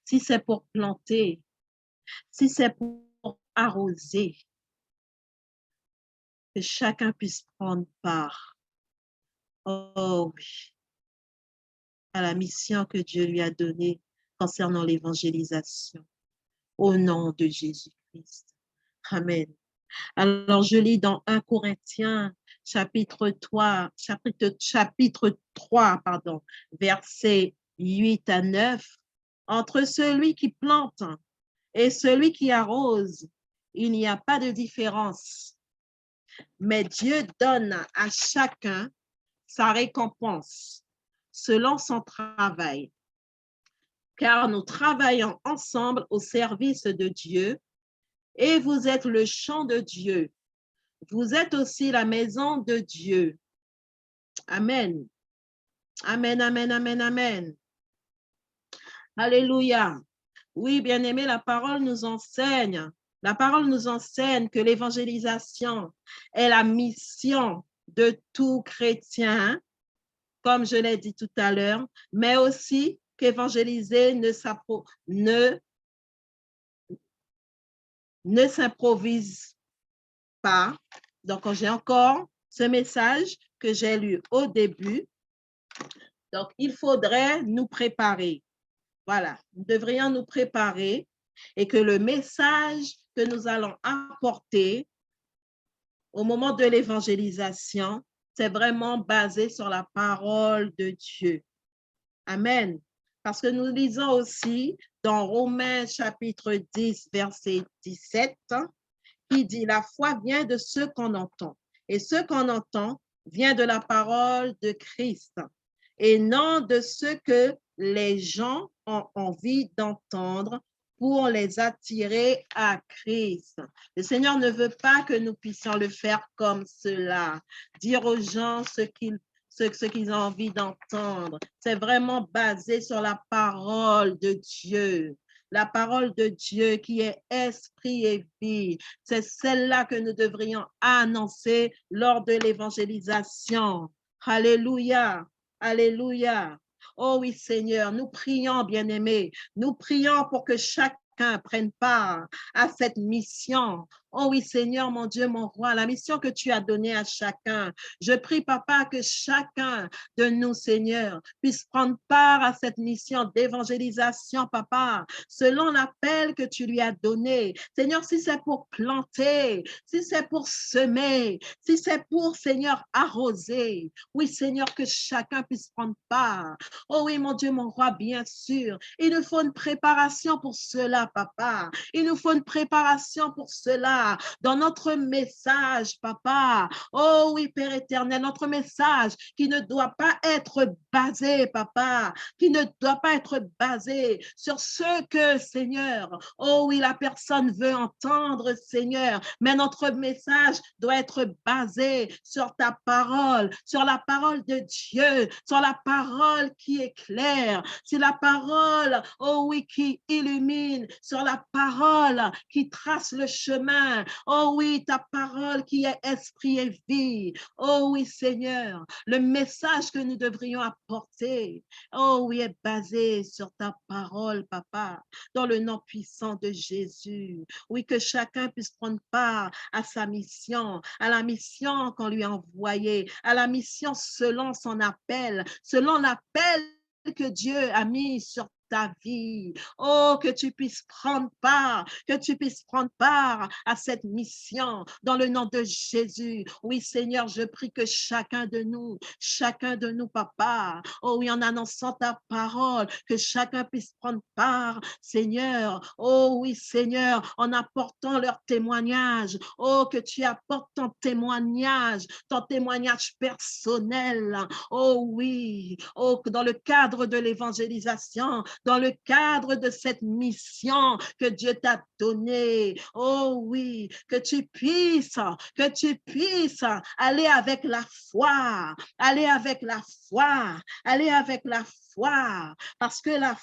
Si c'est pour planter, si c'est pour arroser, que chacun puisse prendre part. Oh oui, à la mission que Dieu lui a donnée concernant l'évangélisation. Au nom de Jésus-Christ. Amen. Alors, je lis dans 1 Corinthiens, chapitre 3, versets 8 à 9. Entre celui qui plante et celui qui arrose, il n'y a pas de différence. Mais Dieu donne à chacun sa récompense selon son travail. Car nous travaillons ensemble au service de Dieu et vous êtes le champ de Dieu. Vous êtes aussi la maison de Dieu. Amen. Amen, amen, amen, amen. Alléluia. Oui, bien-aimé, la parole nous enseigne que l'évangélisation est la mission de tout chrétien, comme je l'ai dit tout à l'heure, mais aussi qu'évangéliser ne s'improvise pas. Donc, j'ai encore ce message que j'ai lu au début. Donc, il faudrait nous préparer. Voilà, nous devrions nous préparer et que le message que nous allons apporter au moment de l'évangélisation, c'est vraiment basé sur la parole de Dieu. Amen. Parce que nous lisons aussi dans Romains chapitre 10, verset 17, qui dit « La foi vient de ce qu'on entend, et ce qu'on entend vient de la parole de Christ, et non de ce que les gens ont envie d'entendre pour les attirer à Christ. » Le Seigneur ne veut pas que nous puissions le faire comme cela, dire aux gens ce qu'ils ont envie d'entendre. C'est vraiment basé sur la parole de Dieu. La parole de Dieu qui est esprit et vie. C'est celle-là que nous devrions annoncer lors de l'évangélisation. Alléluia, alléluia. Oh oui, Seigneur, nous prions, bien-aimés, nous prions pour que chacun prenne part à cette mission. Oh oui, Seigneur, mon Dieu, mon roi, la mission que tu as donnée à chacun. Je prie, Papa, que chacun de nous, Seigneur, puisse prendre part à cette mission d'évangélisation, Papa, selon l'appel que tu lui as donné. Seigneur, si c'est pour planter, si c'est pour semer, si c'est pour, Seigneur, arroser, oui, Seigneur, que chacun puisse prendre part. Oh oui, mon Dieu, mon roi, bien sûr. Il nous faut une préparation pour cela, Papa. Il nous faut une préparation pour cela dans notre message, Papa. Oh oui, Père éternel, notre message qui ne doit pas être basé, Papa, qui ne doit pas être basé sur ce que, Seigneur, oh oui, la personne veut entendre, Seigneur, mais notre message doit être basé sur ta parole, sur la parole de Dieu, sur la parole qui éclaire, sur la parole, oh oui, qui illumine, sur la parole qui trace le chemin. Oh oui, ta parole qui est esprit et vie. Oh oui, Seigneur, le message que nous devrions apporter, oh oui, est basé sur ta parole, Papa, dans le nom puissant de Jésus. Oui, que chacun puisse prendre part à sa mission, à la mission qu'on lui a envoyée, à la mission selon son appel, selon l'appel que Dieu a mis sur ta vie. Oh, que tu puisses prendre part, que tu puisses prendre part à cette mission dans le nom de Jésus. Oui, Seigneur, je prie que chacun de nous, Papa, oh oui, en annonçant ta parole, que chacun puisse prendre part, Seigneur. Oh oui, Seigneur, en apportant leur témoignage. Oh, que tu apportes ton témoignage personnel. Oh oui, oh, dans le cadre de l'évangélisation, dans le cadre de cette mission que Dieu t'a donnée. Oh oui, que tu puisses aller avec la foi, aller avec la foi, aller avec la foi, parce que la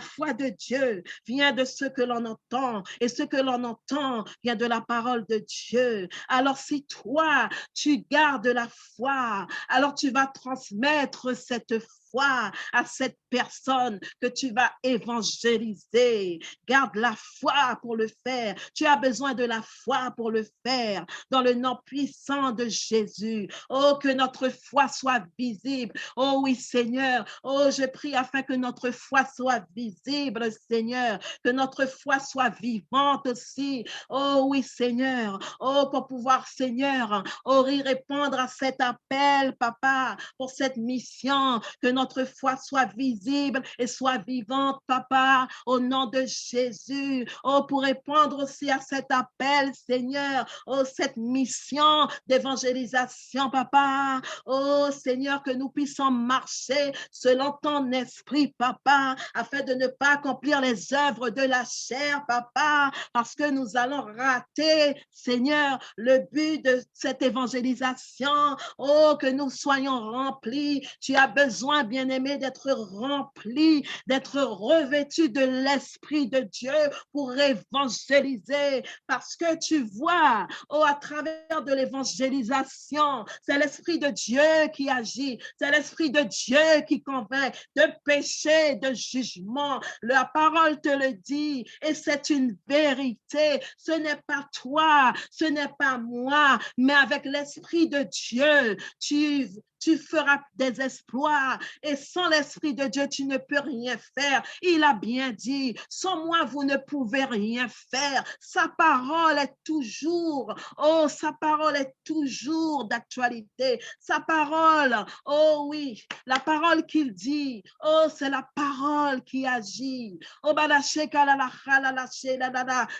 foi de Dieu vient de ce que l'on entend, et ce que l'on entend vient de la parole de Dieu. Alors si toi, tu gardes la foi, alors tu vas transmettre cette foi à cette personne que tu vas évangéliser. Garde la foi pour le faire. Tu as besoin de la foi pour le faire dans le nom puissant de Jésus. Oh, que notre foi soit visible. Oh oui, Seigneur. Oh, je prie afin que notre foi soit visible, Seigneur. Que notre foi soit vivante aussi. Oh oui, Seigneur. Oh, pour pouvoir, Seigneur, oh, y répondre à cet appel, Papa, pour cette mission. Que notre foi soit visible et soit vivante, Papa, au nom de Jésus. Oh, pour répondre aussi à cet appel, Seigneur, oh, cette mission d'évangélisation, Papa. Oh, Seigneur, que nous puissions marcher selon ton esprit, Papa, afin de ne pas accomplir les œuvres de la chair, Papa, parce que nous allons rater, Seigneur, le but de cette évangélisation. Oh, que nous soyons remplis. Tu as besoin, bien-aimé, d'être rempli, d'être revêtu de l'Esprit de Dieu pour évangéliser. Parce que tu vois, oh, à travers de l'évangélisation, c'est l'Esprit de Dieu qui agit. C'est l'Esprit de Dieu qui convainc de péché, de jugement. La parole te le dit et c'est une vérité. Ce n'est pas toi, ce n'est pas moi, mais avec l'Esprit de Dieu, tu tu feras des exploits. Et sans l'Esprit de Dieu, tu ne peux rien faire. Il a bien dit, sans moi, vous ne pouvez rien faire. Sa parole est toujours, oh, sa parole est toujours d'actualité. Sa parole, oh oui, la parole qu'il dit, oh, c'est la parole qui agit. Oh,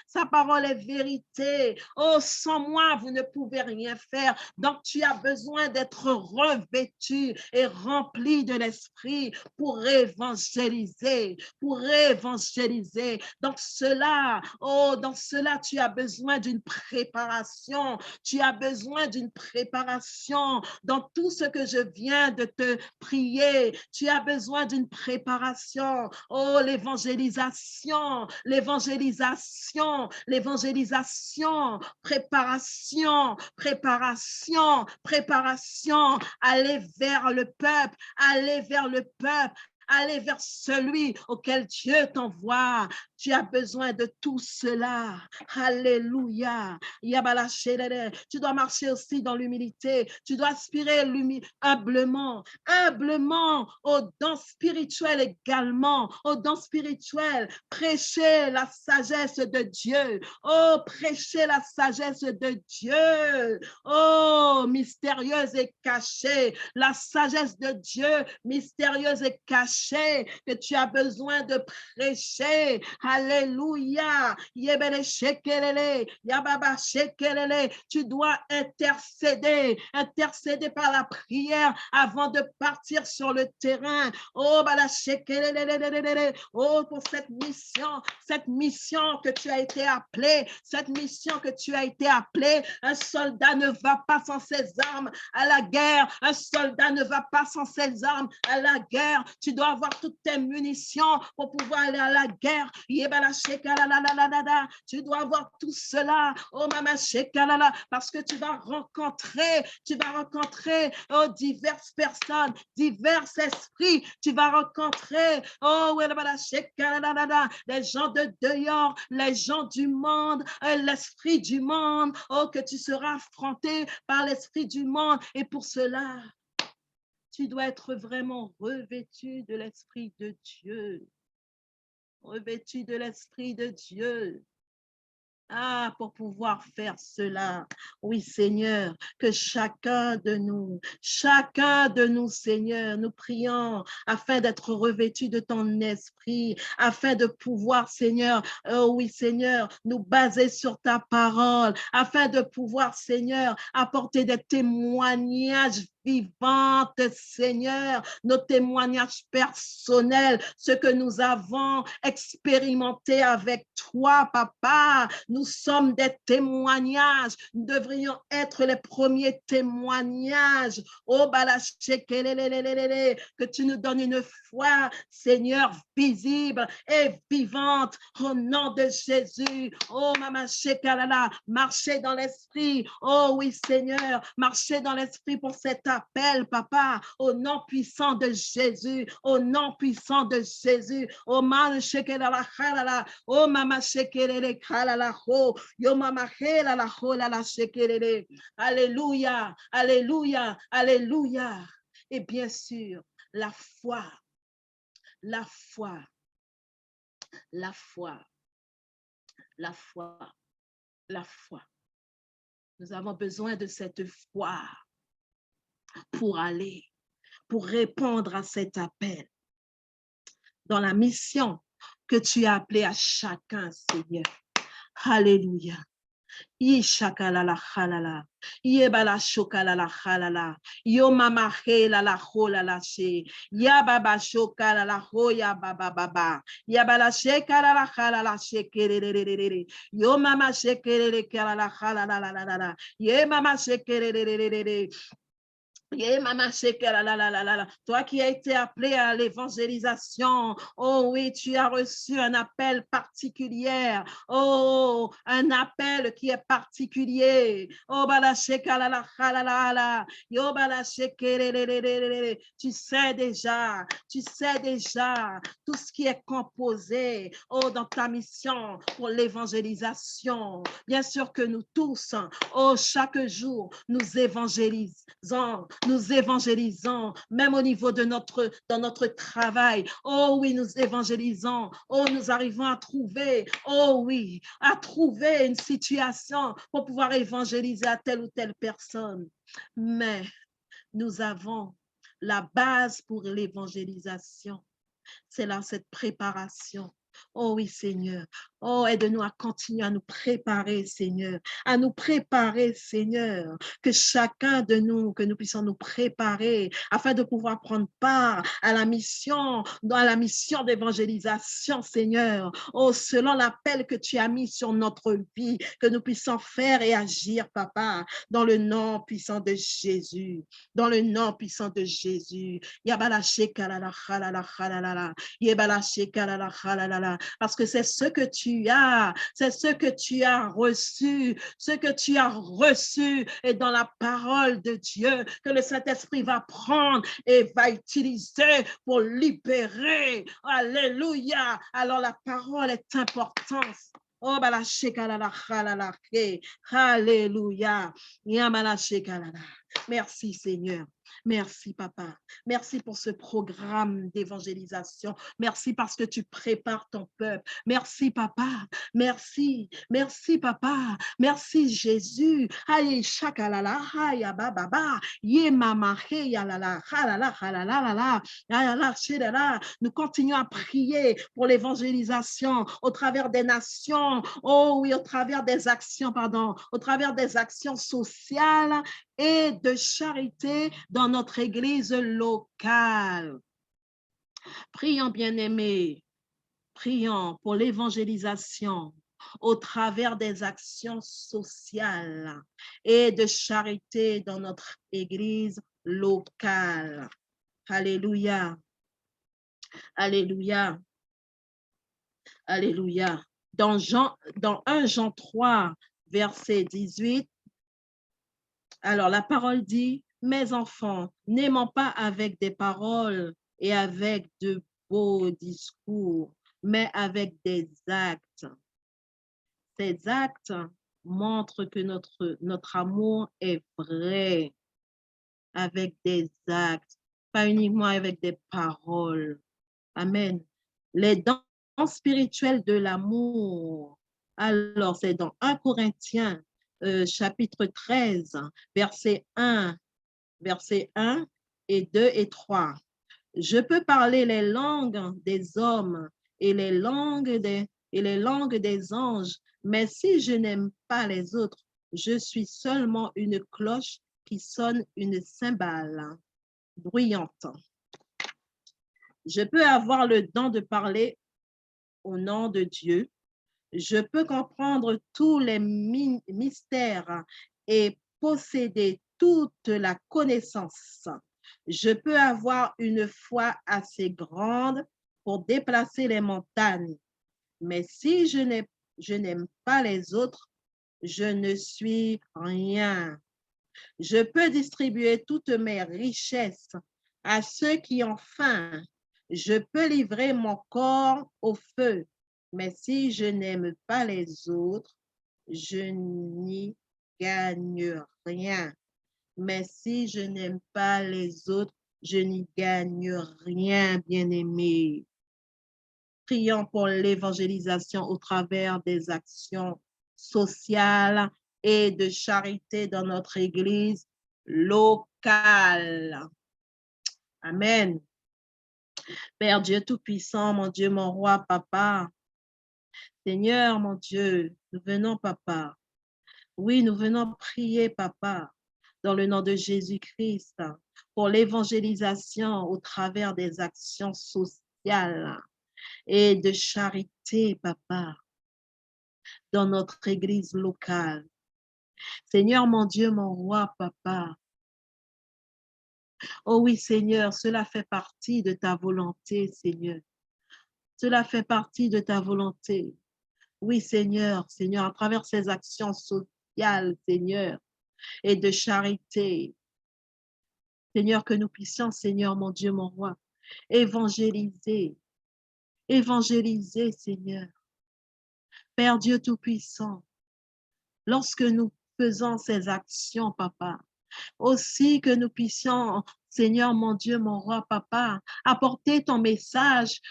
sa parole est vérité. Oh, sans moi, vous ne pouvez rien faire. Donc, tu as besoin d'être revêtu et rempli de l'Esprit pour évangéliser, pour évangéliser. Donc, cela, oh, dans cela, tu as besoin d'une préparation. Tu as besoin d'une préparation dans tout ce que je viens de te prier. Tu as besoin d'une préparation. Oh, l'évangélisation, l'évangélisation, l'évangélisation, préparation, préparation, préparation, aller vers le peuple, aller vers le peuple, aller vers celui auquel Dieu t'envoie. Tu as besoin de tout cela. Alléluia. Tu dois marcher aussi dans l'humilité. Tu dois aspirer humblement, humblement aux dons spirituels également, aux dons spirituels. Prêcher la sagesse de Dieu. Oh, prêcher la sagesse de Dieu. Oh, mystérieuse et cachée. La sagesse de Dieu, mystérieuse et cachée, que tu as besoin de prêcher. Alléluia. Tu dois intercéder, intercéder par la prière avant de partir sur le terrain. Oh, oh, pour cette mission que tu as été appelé, cette mission que tu as été appelé. Un soldat ne va pas sans ses armes à la guerre. Un soldat ne va pas sans ses armes à la guerre. Tu dois avoir toutes tes munitions pour pouvoir aller à la guerre. Tu dois avoir tout cela. Oh, maman, parce que tu vas rencontrer oh, diverses personnes, divers esprits. Tu vas rencontrer, oh, les gens de dehors, les gens du monde, l'esprit du monde, oh, que tu seras affronté par l'esprit du monde. Et pour cela, tu dois être vraiment revêtu de l'Esprit de Dieu. Revêtu de l'Esprit de Dieu. Ah, pour pouvoir faire cela. Oui, Seigneur, que chacun de nous, Seigneur, nous prions afin d'être revêtus de ton esprit, afin de pouvoir, Seigneur, oh oui, Seigneur, nous baser sur ta parole, afin de pouvoir, Seigneur, apporter des témoignages vivante, Seigneur, nos témoignages personnels, ce que nous avons expérimenté avec toi, Papa. Nous sommes des témoignages. Nous devrions être les premiers témoignages. Oh, que tu nous donnes une foi, Seigneur, visible et vivante au nom de Jésus. Oh, Maman Shekalala, marchez dans l'esprit. Oh oui, Seigneur, marchez dans l'esprit pour cet appel, Papa, au nom puissant de Jésus, au nom puissant de Jésus. Oh, Maman Shekalala, oh, Maman Shekalala, oh, yo Mama Shekalala, oh, la Shekalala. Alléluia, alléluia, alléluia. Et bien sûr, la foi, la foi, la foi, la foi, la foi. Nous avons besoin de cette foi pour aller, pour répondre à cet appel dans la mission que tu as appelée à chacun, Seigneur. Alléluia. Ishakalala halala, yebala shokalala halala, yo mama hela la hola la she, ya baba shokalala ho ya baba baba, yabala shekalala halala shekerere, yo mama shekerere kalala halala la la la, ye mama shekerere. Toi qui as été appelé à l'évangélisation, oh oui, tu as reçu un appel particulier, oh, un appel qui est particulier. Oh, tu sais déjà tout ce qui est composé, oh, dans ta mission pour l'évangélisation. Bien sûr que nous tous, oh, chaque jour, nous évangélisons nous évangélisons, même au niveau de dans notre travail. Oh oui, nous évangélisons. Oh, nous arrivons à trouver, oh oui, à trouver une situation pour pouvoir évangéliser à telle ou telle personne. Mais nous avons la base pour l'évangélisation. C'est là cette préparation. Oh oui, Seigneur. Oh, aide-nous à continuer à nous préparer, Seigneur. À nous préparer, Seigneur. Que chacun de nous, que nous puissions nous préparer afin de pouvoir prendre part à la mission d'évangélisation, Seigneur. Oh, selon l'appel que tu as mis sur notre vie, que nous puissions faire et agir, Papa, dans le nom puissant de Jésus. Dans le nom puissant de Jésus. Parce que c'est ce que tu as, c'est ce que tu as reçu, ce que tu as reçu est dans la parole de Dieu que le Saint-Esprit va prendre et va utiliser pour libérer. Alléluia. Alors la parole est importante. Oh, alléluia. Merci Seigneur. Merci Papa. Merci pour ce programme d'évangélisation. Merci parce que tu prépares ton peuple. Merci Papa. Merci. Merci Papa. Merci Jésus. Aïe chakalala aïe baba ye mama yalala halala halala halala. Nous continuons à prier pour l'évangélisation au travers des nations. Oh oui, au travers des actions, pardon, au travers des actions sociales et de charité dans notre église locale. Prions, bien-aimés, prions pour l'évangélisation au travers des actions sociales et de charité dans notre église locale. Alléluia. Alléluia. Alléluia. Dans 1 Jean 3, verset 18, alors la parole dit, mes enfants, n'aimons pas avec des paroles et avec de beaux discours, mais avec des actes. Ces actes montrent que notre amour est vrai, avec des actes, pas uniquement avec des paroles. Amen. Les dons spirituels de l'amour. Alors, c'est dans 1 Corinthiens, chapitre 13, verset 1 et 2 et 3. Je peux parler les langues des hommes et les langues des anges, mais si je n'aime pas les autres, je suis seulement une cloche qui sonne une cymbale bruyante. Je peux avoir le don de parler au nom de Dieu. Je peux comprendre tous les mystères et posséder toute la connaissance. Je peux avoir une foi assez grande pour déplacer les montagnes. Mais si je n'aime pas les autres, je ne suis rien. Je peux distribuer toutes mes richesses à ceux qui ont faim. Je peux livrer mon corps au feu, mais si je n'aime pas les autres, je n'y gagne rien. Mais si je n'aime pas les autres, je n'y gagne rien, bien-aimé. Prions pour l'évangélisation au travers des actions sociales et de charité dans notre église locale. Amen. Père Dieu Tout-Puissant, mon Dieu, mon roi, Papa. Seigneur, mon Dieu, nous venons, Papa. Oui, nous venons prier, Papa, dans le nom de Jésus-Christ, pour l'évangélisation au travers des actions sociales et de charité, Papa, dans notre église locale. Seigneur, mon Dieu, mon roi, Papa. Oh oui, Seigneur, cela fait partie de ta volonté, Seigneur. Cela fait partie de ta volonté. Oui, Seigneur, Seigneur, à travers ces actions sociales, Seigneur, et de charité. Seigneur, que nous puissions, Seigneur, mon Dieu, mon roi, évangéliser, Seigneur. Père Dieu Tout-Puissant, lorsque nous faisons ces actions, Papa, Aussi que nous puissions, Seigneur, mon Dieu, mon roi, papa, apporter ton message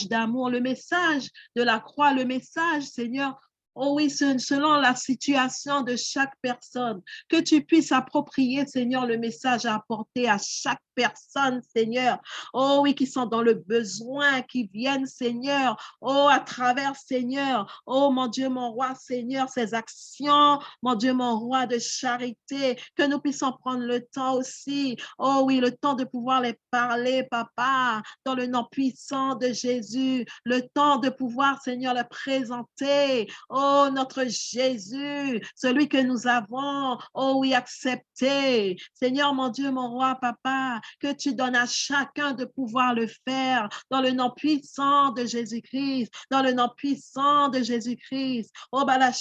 d'amour, le message de la croix, le message, Seigneur, oh oui, selon la situation de chaque personne, que tu puisses approprier, Seigneur, le message à apporter à chaque personne, Seigneur. Oh oui, qui sont dans le besoin, qui viennent, Seigneur, oh, à travers, Seigneur, oh mon Dieu, mon roi, Seigneur, ces actions, mon Dieu, mon roi de charité, que nous puissions prendre le temps aussi, oh oui, le temps de pouvoir les parler, papa, dans le nom puissant de Jésus, le temps de pouvoir, Seigneur, les présenter, oh notre Jésus, celui que nous avons, oh oui, accepté, Seigneur, mon Dieu, mon roi, papa, que tu donnes à chacun de pouvoir le faire dans le nom puissant de Jésus-Christ, dans le nom puissant de Jésus-Christ. Oh, à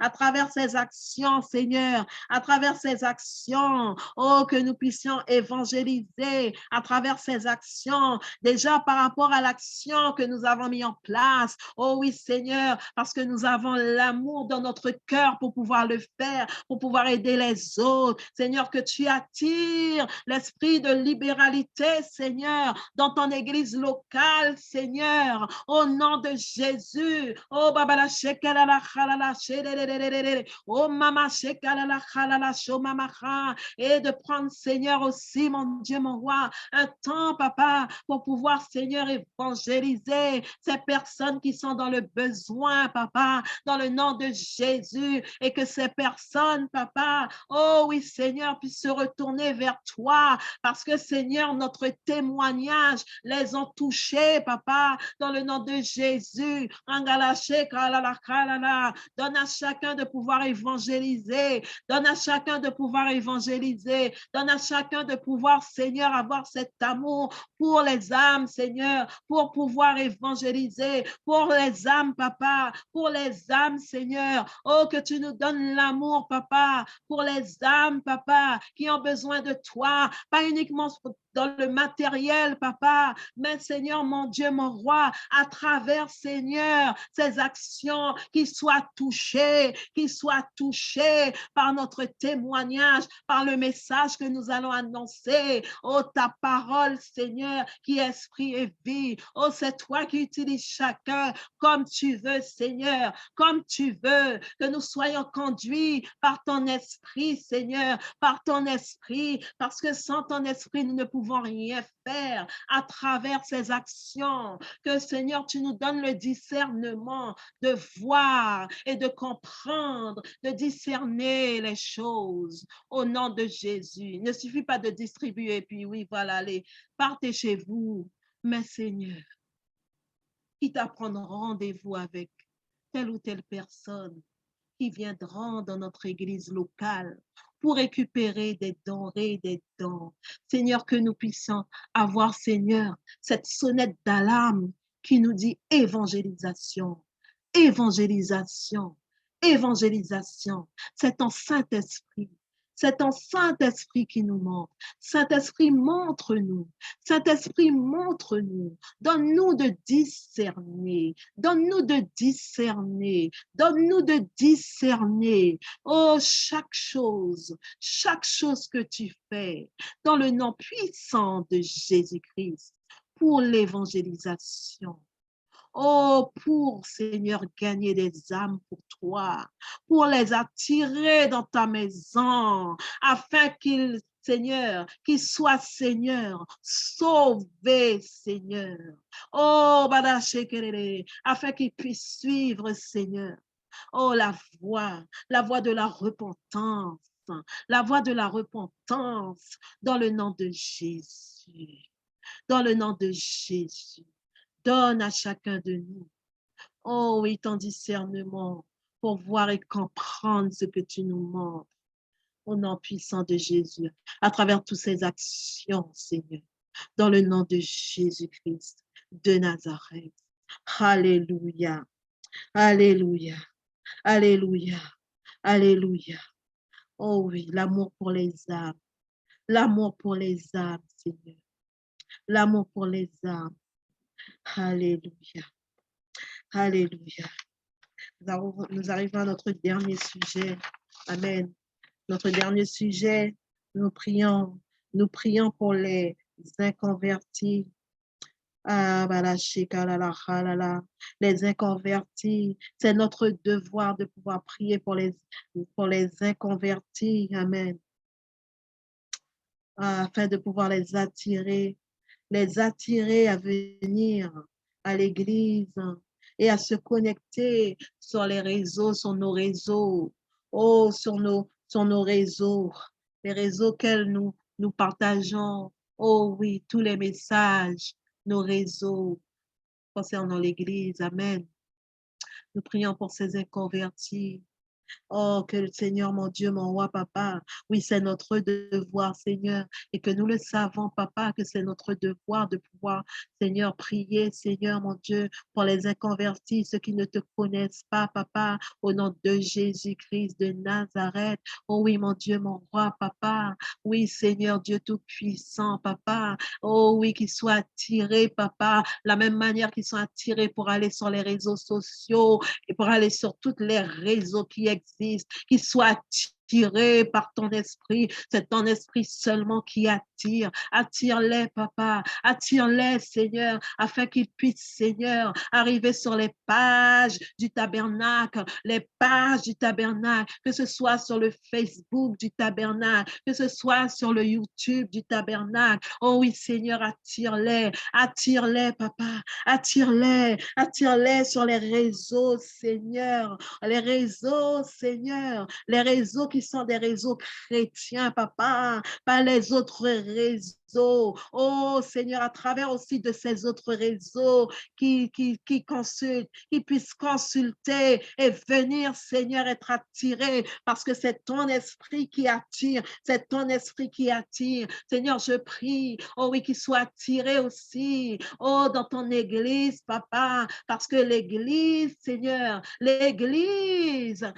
travers ces actions, Seigneur, à travers ces actions, oh, que nous puissions évangéliser à travers ces actions, déjà par rapport à l'action que nous avons mis en place. Oh oui, Seigneur, parce que nous avons l'amour dans notre cœur pour pouvoir le faire, pour pouvoir aider les autres. Seigneur, que tu attires l'esprit de libéralité, Seigneur, dans ton église locale, Seigneur, au nom de Jésus. Oh, babala shekalala khalala shededededede. Oh, mama shekalala khalala shomamaha. Et de prendre, Seigneur, aussi, mon Dieu, mon roi, un temps, papa, pour pouvoir, Seigneur, évangéliser ces personnes qui sont dans le besoin, papa, dans le nom de Jésus, et que ces personnes, papa, oh oui, Seigneur, puissent se retourner vers toi, parce que, Seigneur, notre témoignage les ont touchés, papa, dans le nom de Jésus. Donne à chacun de pouvoir évangéliser, donne à chacun de pouvoir évangéliser, donne à chacun de pouvoir, Seigneur, avoir cet amour pour les âmes, Seigneur, pour pouvoir évangéliser, pour les âmes, papa, pour les âmes, Seigneur. Oh, que tu nous donnes l'amour, papa, pour les âmes, papa, qui ont besoin de toi, pas uniquement dans le matériel, papa, mais Seigneur, mon Dieu, mon roi, à travers, Seigneur, ces actions, qu'ils soient touchés par notre témoignage, par le message que nous allons annoncer. Oh, ta parole, Seigneur, qui est esprit et vie. Oh, c'est toi qui utilises chacun comme tu veux, Seigneur, comme tu veux, que nous soyons conduits par ton esprit, Seigneur, par ton esprit, parce que sans ton esprit, nous ne pouvons rien faire à travers ces actions. Que, Seigneur, tu nous donnes le discernement de voir et de comprendre, de discerner les choses au nom de Jésus. Il ne suffit pas de distribuer, puis oui, voilà, allez, partez chez vous. Mais Seigneur, quitte à prendre rendez-vous avec telle ou telle personne qui viendront dans notre église locale pour récupérer des denrées, des dons. Seigneur, que nous puissions avoir, Seigneur, cette sonnette d'alarme qui nous dit évangélisation, évangélisation, évangélisation. C'est ton Saint-Esprit. C'est ton Saint-Esprit qui nous montre. Saint-Esprit, montre-nous. Saint-Esprit, montre-nous. Donne-nous de discerner. Donne-nous de discerner. Donne-nous de discerner. Oh, chaque chose que tu fais dans le nom puissant de Jésus-Christ pour l'évangélisation. Oh, pour, Seigneur, gagner des âmes pour toi, pour les attirer dans ta maison, afin qu'ils, Seigneur, qu'ils soient, Seigneur, sauvés, Seigneur. Oh, afin qu'ils puissent suivre, Seigneur. Oh, la voix de la repentance, la voix de la repentance dans le nom de Jésus, dans le nom de Jésus. Donne à chacun de nous, oh oui, ton discernement pour voir et comprendre ce que tu nous montres au nom puissant de Jésus, à travers toutes ces actions, Seigneur, dans le nom de Jésus-Christ de Nazareth. Alléluia, alléluia, alléluia, alléluia. Oh oui, l'amour pour les âmes, l'amour pour les âmes, Seigneur, l'amour pour les âmes. Alléluia, alléluia. Nous arrivons à notre dernier sujet. Amen. Notre dernier sujet, nous prions pour les inconvertis. Ah, voilà, shikalala, halala. Les inconvertis, c'est notre devoir de pouvoir prier pour les inconvertis. Amen. Afin de pouvoir les attirer à venir à l'église et à se connecter sur les réseaux, sur nos réseaux, oh, sur nos réseaux, les réseaux que nous partageons. Oh oui, tous les messages, nos réseaux concernant l'église. Amen. Nous prions pour ces inconvertis. Oh, que le Seigneur, mon Dieu, mon roi, papa, oui, c'est notre devoir, Seigneur, et que nous le savons, papa, que c'est notre devoir de pouvoir, Seigneur, prier, Seigneur, mon Dieu, pour les inconvertis, ceux qui ne te connaissent pas, papa, au nom de Jésus-Christ de Nazareth. Oh oui, mon Dieu, mon roi, papa, oui, Seigneur, Dieu Tout-Puissant, papa, oh oui, qu'ils soient attirés, papa, la même manière qu'ils sont attirés pour aller sur les réseaux sociaux, et pour aller sur tous les réseaux qui existent, qui soient attirés par ton esprit. C'est ton esprit seulement qui attire. Attire-les, papa. Attire-les, Seigneur, afin qu'ils puissent, Seigneur, arriver sur les pages du tabernacle, les pages du tabernacle, que ce soit sur le Facebook du tabernacle, que ce soit sur le YouTube du tabernacle. Oh oui, Seigneur, attire-les. Attire-les, papa. Attire-les. Attire-les sur les réseaux, Seigneur. Les réseaux, Seigneur. Les réseaux qui sont des réseaux chrétiens, papa, pas les autres réseaux. Oh, Seigneur, à travers aussi de ces autres réseaux qui consultent, qui puissent consulter et venir, Seigneur, être attirés parce que c'est ton esprit qui attire, c'est ton esprit qui attire. Seigneur, je prie, oh oui, qu'ils soient attirés aussi, oh, dans ton église, papa, parce que l'église, Seigneur, l'église,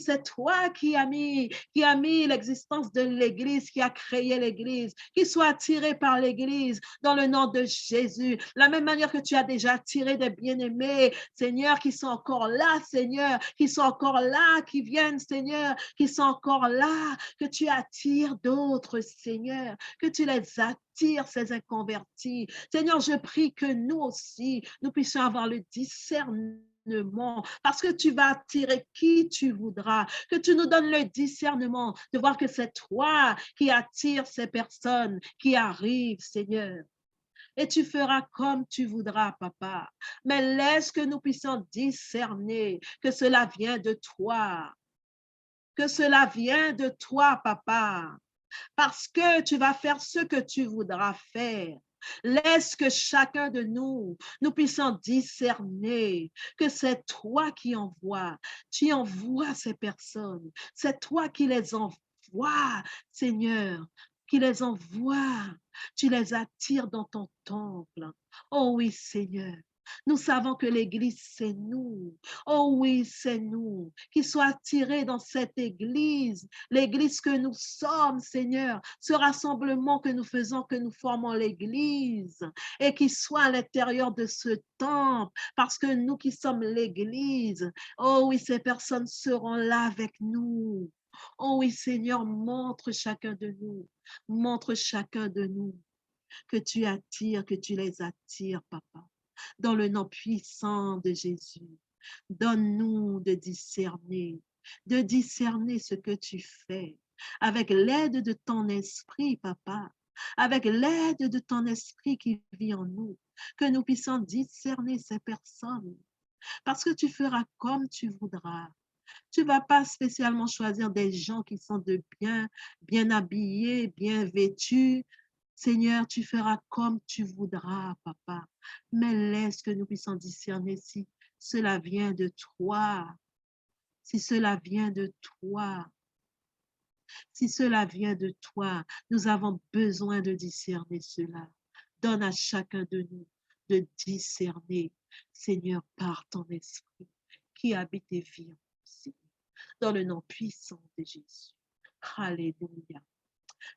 c'est toi qui as mis l'existence de l'église, qui a créé l'église, qui soit attiré par l'église dans le nom de Jésus. La même manière que tu as déjà attiré des bien-aimés, Seigneur, qui sont encore là, Seigneur, qui sont encore là, qui viennent, Seigneur, qui sont encore là, que tu attires d'autres, Seigneur, que tu les attires, ces inconvertis. Seigneur, je prie que nous aussi, nous puissions avoir le discernement, parce que tu vas attirer qui tu voudras, que tu nous donnes le discernement de voir que c'est toi qui attires ces personnes qui arrivent, Seigneur. Et tu feras comme tu voudras, papa. Mais laisse que nous puissions discerner que cela vient de toi, que cela vient de toi, papa, parce que tu vas faire ce que tu voudras faire. Laisse que chacun de nous puissions discerner que c'est toi qui envoies. Tu envoies ces personnes. C'est toi qui les envoies, Seigneur, qui les envoies. Tu les attires dans ton temple. Oh oui, Seigneur. Nous savons que l'Église, c'est nous. Oh oui, c'est nous qui soient attirés dans cette Église. L'Église que nous sommes, Seigneur. Ce rassemblement que nous faisons, que nous formons l'Église. Et qui soit à l'intérieur de ce temple. Parce que nous qui sommes l'Église, oh oui, ces personnes seront là avec nous. Oh oui, Seigneur, montre chacun de nous. Montre chacun de nous que tu attires, que tu les attires, papa. Dans le nom puissant de Jésus, donne-nous de discerner ce que tu fais avec l'aide de ton esprit, papa, avec l'aide de ton esprit qui vit en nous, que nous puissions discerner ces personnes, parce que tu feras comme tu voudras. Tu ne vas pas spécialement choisir des gens qui sont bien habillés, bien vêtus. Seigneur, tu feras comme tu voudras, papa. Mais laisse que nous puissions discerner si cela vient de toi. Si cela vient de toi. Si cela vient de toi, nous avons besoin de discerner cela. Donne à chacun de nous de discerner, Seigneur, par ton esprit qui habite et vit en nous, dans le nom puissant de Jésus. Alléluia.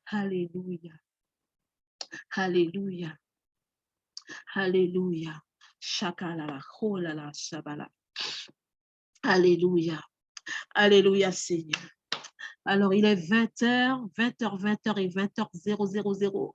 Alléluia. Alléluia. Alléluia. Shakalala, holala, shabala. Alléluia. Alléluia, Seigneur. Alors, il est 20h, 20h, 20h et 20h00.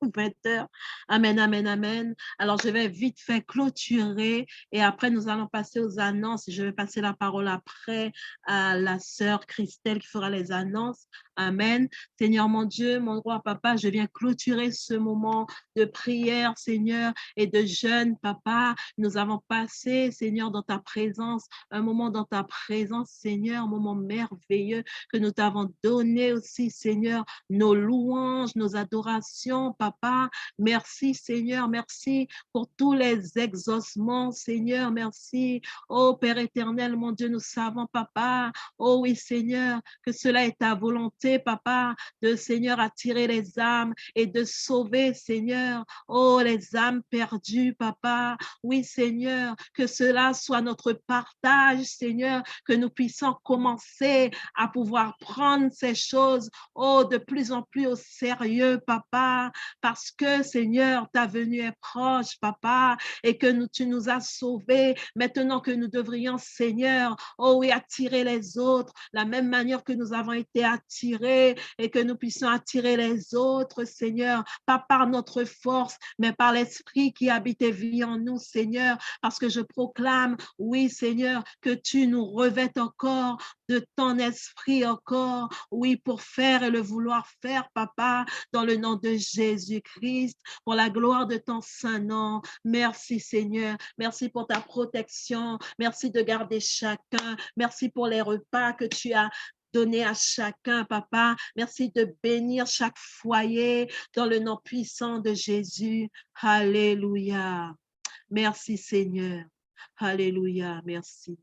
20h. Amen, amen, amen. Alors, je vais vite fait clôturer et après, nous allons passer aux annonces. Je vais passer la parole après à la sœur Christelle qui fera les annonces. Amen. Seigneur mon Dieu, mon roi, papa, je viens clôturer ce moment de prière, Seigneur, et de jeûne, papa. Nous avons passé, Seigneur, dans ta présence, un moment dans ta présence, Seigneur, un moment merveilleux que nous t'avons donné aussi, Seigneur, nos louanges, nos adorations, papa. Merci, Seigneur, merci pour tous les exaucements, Seigneur, merci. Oh, Père éternel, mon Dieu, nous savons, papa, oh oui, Seigneur, que cela est ta volonté, papa, de, Seigneur, attirer les âmes et de sauver, Seigneur, oh, les âmes perdues, papa. Oui, Seigneur, que cela soit notre partage, Seigneur, que nous puissions commencer à pouvoir prendre ces choses, oh, de plus en plus au sérieux, papa, parce que, Seigneur, ta venue est proche, papa, et que tu nous as sauvés. Maintenant que nous devrions, Seigneur, oh oui, attirer les autres, la même manière que nous avons été attirés et que nous puissions attirer les autres, Seigneur, pas par notre force, mais par l'Esprit qui habite et vit en nous, Seigneur, parce que je proclame, oui, Seigneur, que tu nous revêtes encore de ton esprit encore, oui, pour faire et le vouloir faire, papa, dans le nom de Jésus-Christ, pour la gloire de ton Saint-Nom. Merci, Seigneur. Merci pour ta protection. Merci de garder chacun. Merci pour les repas que tu as donné à chacun, papa. Merci de bénir chaque foyer dans le nom puissant de Jésus. Alléluia. Merci, Seigneur. Alléluia. Merci.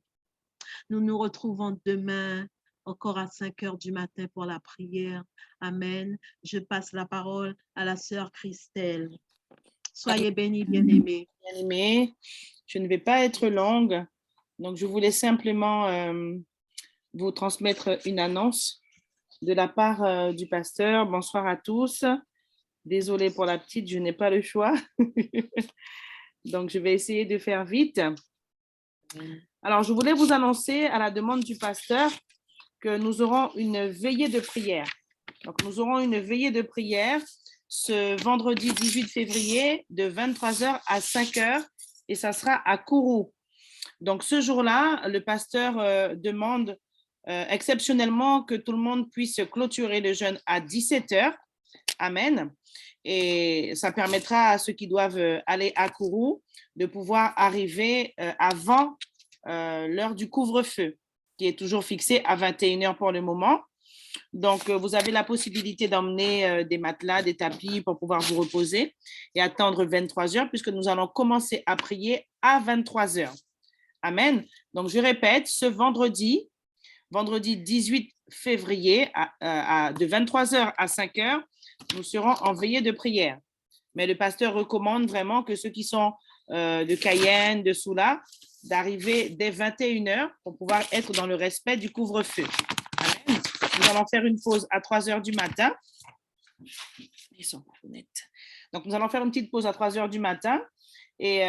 Nous nous retrouvons demain encore à 5 heures du matin pour la prière. Amen. Je passe la parole à la sœur Christelle. Soyez bénis, bien-aimés. Bien-aimés, je ne vais pas être longue, donc je voulais simplement vous transmettre une annonce de la part du pasteur. Bonsoir à tous. Désolée pour la petite, je n'ai pas le choix. Donc, je vais essayer de faire vite. Alors, je voulais vous annoncer à la demande du pasteur que nous aurons une veillée de prière. Donc, nous aurons une veillée de prière ce vendredi 18 février de 23h à 5h et ça sera à Kourou. Donc, ce jour-là, le pasteur demande exceptionnellement que tout le monde puisse clôturer le jeûne à 17h. Amen. Et ça permettra à ceux qui doivent aller à Kourou de pouvoir arriver avant l'heure du couvre-feu, qui est toujours fixée à 21h pour le moment. Donc, vous avez la possibilité d'emmener des matelas, des tapis pour pouvoir vous reposer et attendre 23h, puisque nous allons commencer à prier à 23h. Amen. Donc, je répète, ce vendredi 18 février, de 23h à 5h, nous serons en veillée de prière. Mais le pasteur recommande vraiment que ceux qui sont de Cayenne, de Soula, d'arriver dès 21h pour pouvoir être dans le respect du couvre-feu. Amen. Nous allons faire une pause à 3h du matin. Donc, nous allons faire une petite pause à 3h du matin et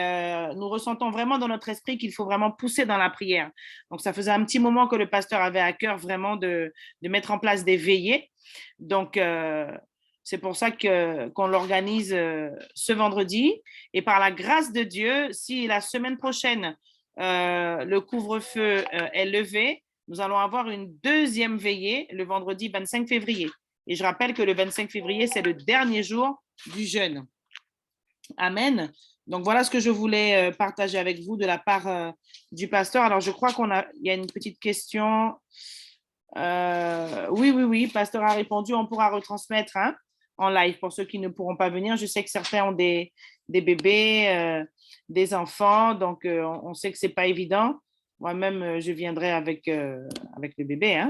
nous ressentons vraiment dans notre esprit qu'il faut vraiment pousser dans la prière. Donc, ça faisait un petit moment que le pasteur avait à cœur vraiment de mettre en place des veillées. Donc, c'est pour ça qu'on l'organise ce vendredi. Et par la grâce de Dieu, si la semaine prochaine, le couvre-feu est levé, nous allons avoir une deuxième veillée le vendredi 25 février. Et je rappelle que le 25 février, c'est le dernier jour du jeûne. Amen. Donc, voilà ce que je voulais partager avec vous de la part du pasteur. Alors, je crois il y a une petite question. Oui, pasteur a répondu. On pourra retransmettre en live pour ceux qui ne pourront pas venir. Je sais que certains ont des bébés, des enfants, donc on sait que ce n'est pas évident. Moi-même, je viendrai avec le bébé.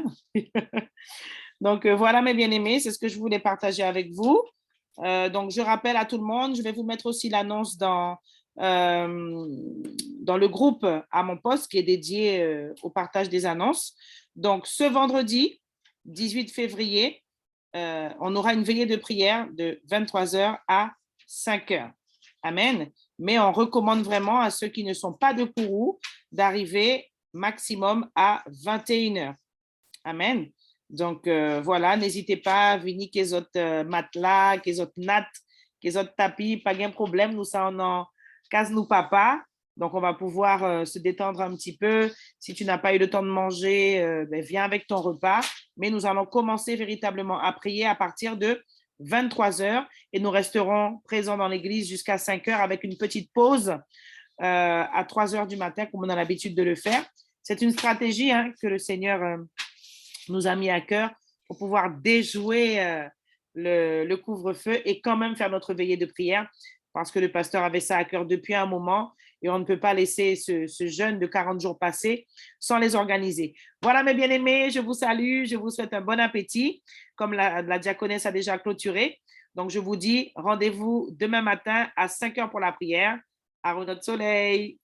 Donc, voilà, mes bien-aimés, c'est ce que je voulais partager avec vous. Donc, je rappelle à tout le monde, je vais vous mettre aussi l'annonce dans le groupe à mon poste qui est dédié au partage des annonces. Donc, ce vendredi 18 février, on aura une veillée de prière de 23h à 5h. Amen. Mais on recommande vraiment à ceux qui ne sont pas de Kourou d'arriver maximum à 21h. Amen. Donc, voilà, n'hésitez pas, venir qu'ils autres matelas, qu'ils autres nattes, qu'ils autres tapis, pas de problème, nous, ça, on en casse nous papa. Donc, on va pouvoir se détendre un petit peu. Si tu n'as pas eu le temps de manger, ben, viens avec ton repas. Mais nous allons commencer véritablement à prier à partir de 23 heures et nous resterons présents dans l'église jusqu'à 5 heures avec une petite pause à 3 heures du matin, comme on a l'habitude de le faire. C'est une stratégie hein, que le Seigneur nous a mis à cœur pour pouvoir déjouer le couvre-feu et quand même faire notre veillée de prière parce que le pasteur avait ça à cœur depuis un moment et on ne peut pas laisser ce jeûne de 40 jours passer sans les organiser. Voilà mes bien-aimés, je vous salue, je vous souhaite un bon appétit comme la diaconesse a déjà clôturé. Donc je vous dis rendez-vous demain matin à 5 heures pour la prière à Renaud de Soleil.